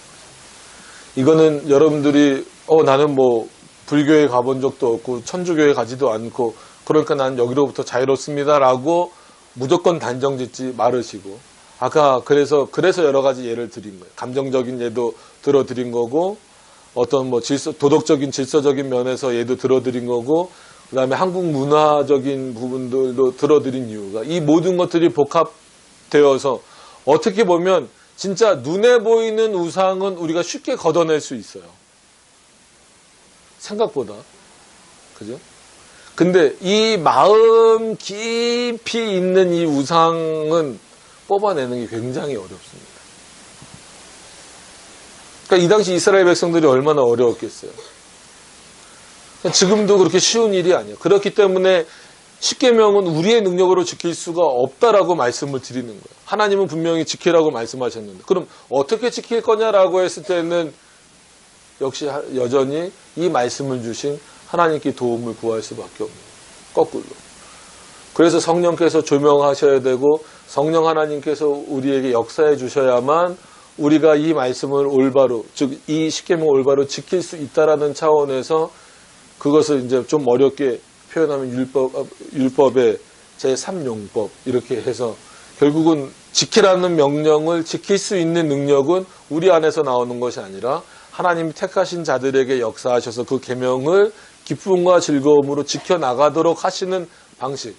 이거는 여러분들이 나는 뭐 불교에 가본 적도 없고 천주교에 가지도 않고 그러니까 난 여기로부터 자유롭습니다라고 무조건 단정 짓지 말으시고, 아까 그래서 여러 가지 예를 드린 거예요. 감정적인 예도 들어드린 거고, 어떤 뭐 도덕적인 질서적인 면에서 예도 들어드린 거고, 그 다음에 한국 문화적인 부분들도 들어드린 이유가 이 모든 것들이 복합되어서 어떻게 보면 진짜 눈에 보이는 우상은 우리가 쉽게 걷어낼 수 있어요. 생각보다. 그죠? 근데 이 마음 깊이 있는 이 우상은 뽑아내는 게 굉장히 어렵습니다. 그러니까 이 당시 이스라엘 백성들이 얼마나 어려웠겠어요. 지금도 그렇게 쉬운 일이 아니에요. 그렇기 때문에 10계명은 우리의 능력으로 지킬 수가 없다라고 말씀을 드리는 거예요. 하나님은 분명히 지키라고 말씀하셨는데 그럼 어떻게 지킬 거냐라고 했을 때는 역시 여전히 이 말씀을 주신 하나님께 도움을 구할 수밖에 없는 거꾸로. 그래서 성령께서 조명하셔야 되고 성령 하나님께서 우리에게 역사해 주셔야만 우리가 이 말씀을 올바로, 즉 이 십계명을 올바로 지킬 수 있다라는 차원에서 그것을 이제 좀 어렵게 표현하면 율법의 제3용법 이렇게 해서 결국은 지키라는 명령을 지킬 수 있는 능력은 우리 안에서 나오는 것이 아니라 하나님이 택하신 자들에게 역사하셔서 그 계명을 기쁨과 즐거움으로 지켜나가도록 하시는 방식.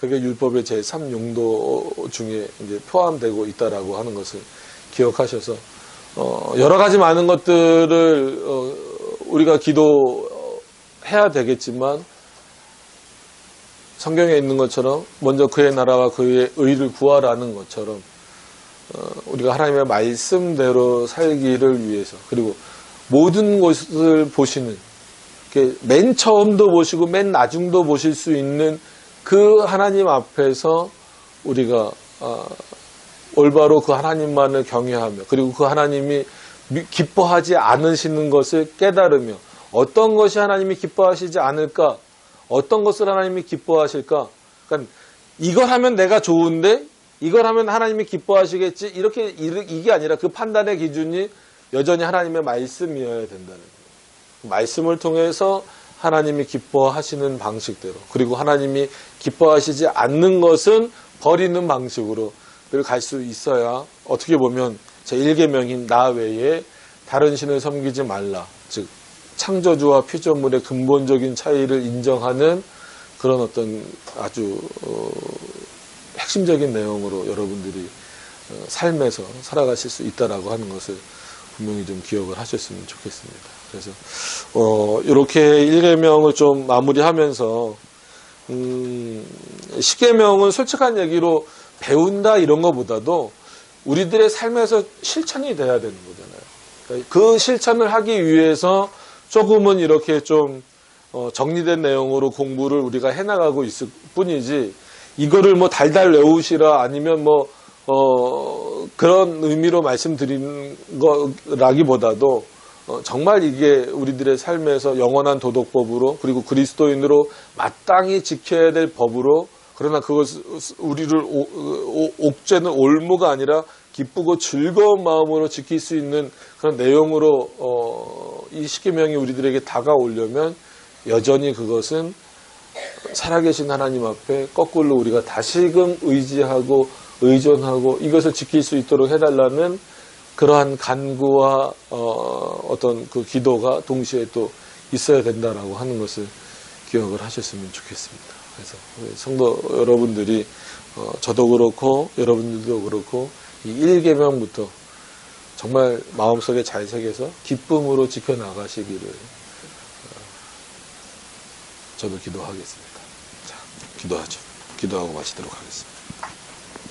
그게 율법의 제3용도 중에 이제 포함되고 있다라고 하는 것을 기억하셔서 여러 가지 많은 것들을 우리가 기도해야 되겠지만 성경에 있는 것처럼 먼저 그의 나라와 그의 의를 구하라는 것처럼 우리가 하나님의 말씀대로 살기를 위해서 그리고 모든 것을 보시는 맨 처음도 보시고 맨 나중도 보실 수 있는 그 하나님 앞에서 우리가 올바로 그 하나님만을 경외하며 그리고 그 하나님이 기뻐하지 않으시는 것을 깨달으며 어떤 것이 하나님이 기뻐하시지 않을까? 어떤 것을 하나님이 기뻐하실까? 그러니까 이걸 하면 내가 좋은데 이걸 하면 하나님이 기뻐하시겠지? 이게 아니라 그 판단의 기준이 여전히 하나님의 말씀이어야 된다는 거예요. 말씀을 통해서 하나님이 기뻐하시는 방식대로 그리고 하나님이 기뻐하시지 않는 것은 버리는 방식으로 늘 갈 수 있어야 어떻게 보면 제1계명인 나 외에 다른 신을 섬기지 말라. 즉 창조주와 피조물의 근본적인 차이를 인정하는 그런 어떤 아주 핵심적인 내용으로 여러분들이 삶에서 살아가실 수 있다라고 하는 것을 분명히 좀 기억을 하셨으면 좋겠습니다. 그래서 이렇게 1계명을 좀 마무리하면서 10계명은 솔직한 얘기로 배운다 이런 것보다도 우리들의 삶에서 실천이 돼야 되는 거잖아요. 그러니까 그 실천을 하기 위해서 조금은 이렇게 좀 정리된 내용으로 공부를 우리가 해나가고 있을 뿐이지 이거를 뭐 달달 외우시라 아니면 뭐 그런 의미로 말씀드리는 거라기보다도 정말 이게 우리들의 삶에서 영원한 도덕법으로 그리고 그리스도인으로 마땅히 지켜야 될 법으로 그러나 그것을 우리를 옥죄는 올무가 아니라 기쁘고 즐거운 마음으로 지킬 수 있는 그런 내용으로 이 십계명이 우리들에게 다가오려면 여전히 그것은 살아계신 하나님 앞에 거꾸로 우리가 다시금 의지하고 의존하고 이것을 지킬 수 있도록 해달라는 그러한 간구와 어떤 그 기도가 동시에 또 있어야 된다라고 하는 것을 기억을 하셨으면 좋겠습니다. 그래서 성도 여러분들이 저도 그렇고 여러분들도 그렇고 이 1계명부터 정말 마음속에 잘 새겨서 기쁨으로 지켜나가시기를 저도 기도하겠습니다. 자, 기도하죠. 기도하고 마치도록 하겠습니다.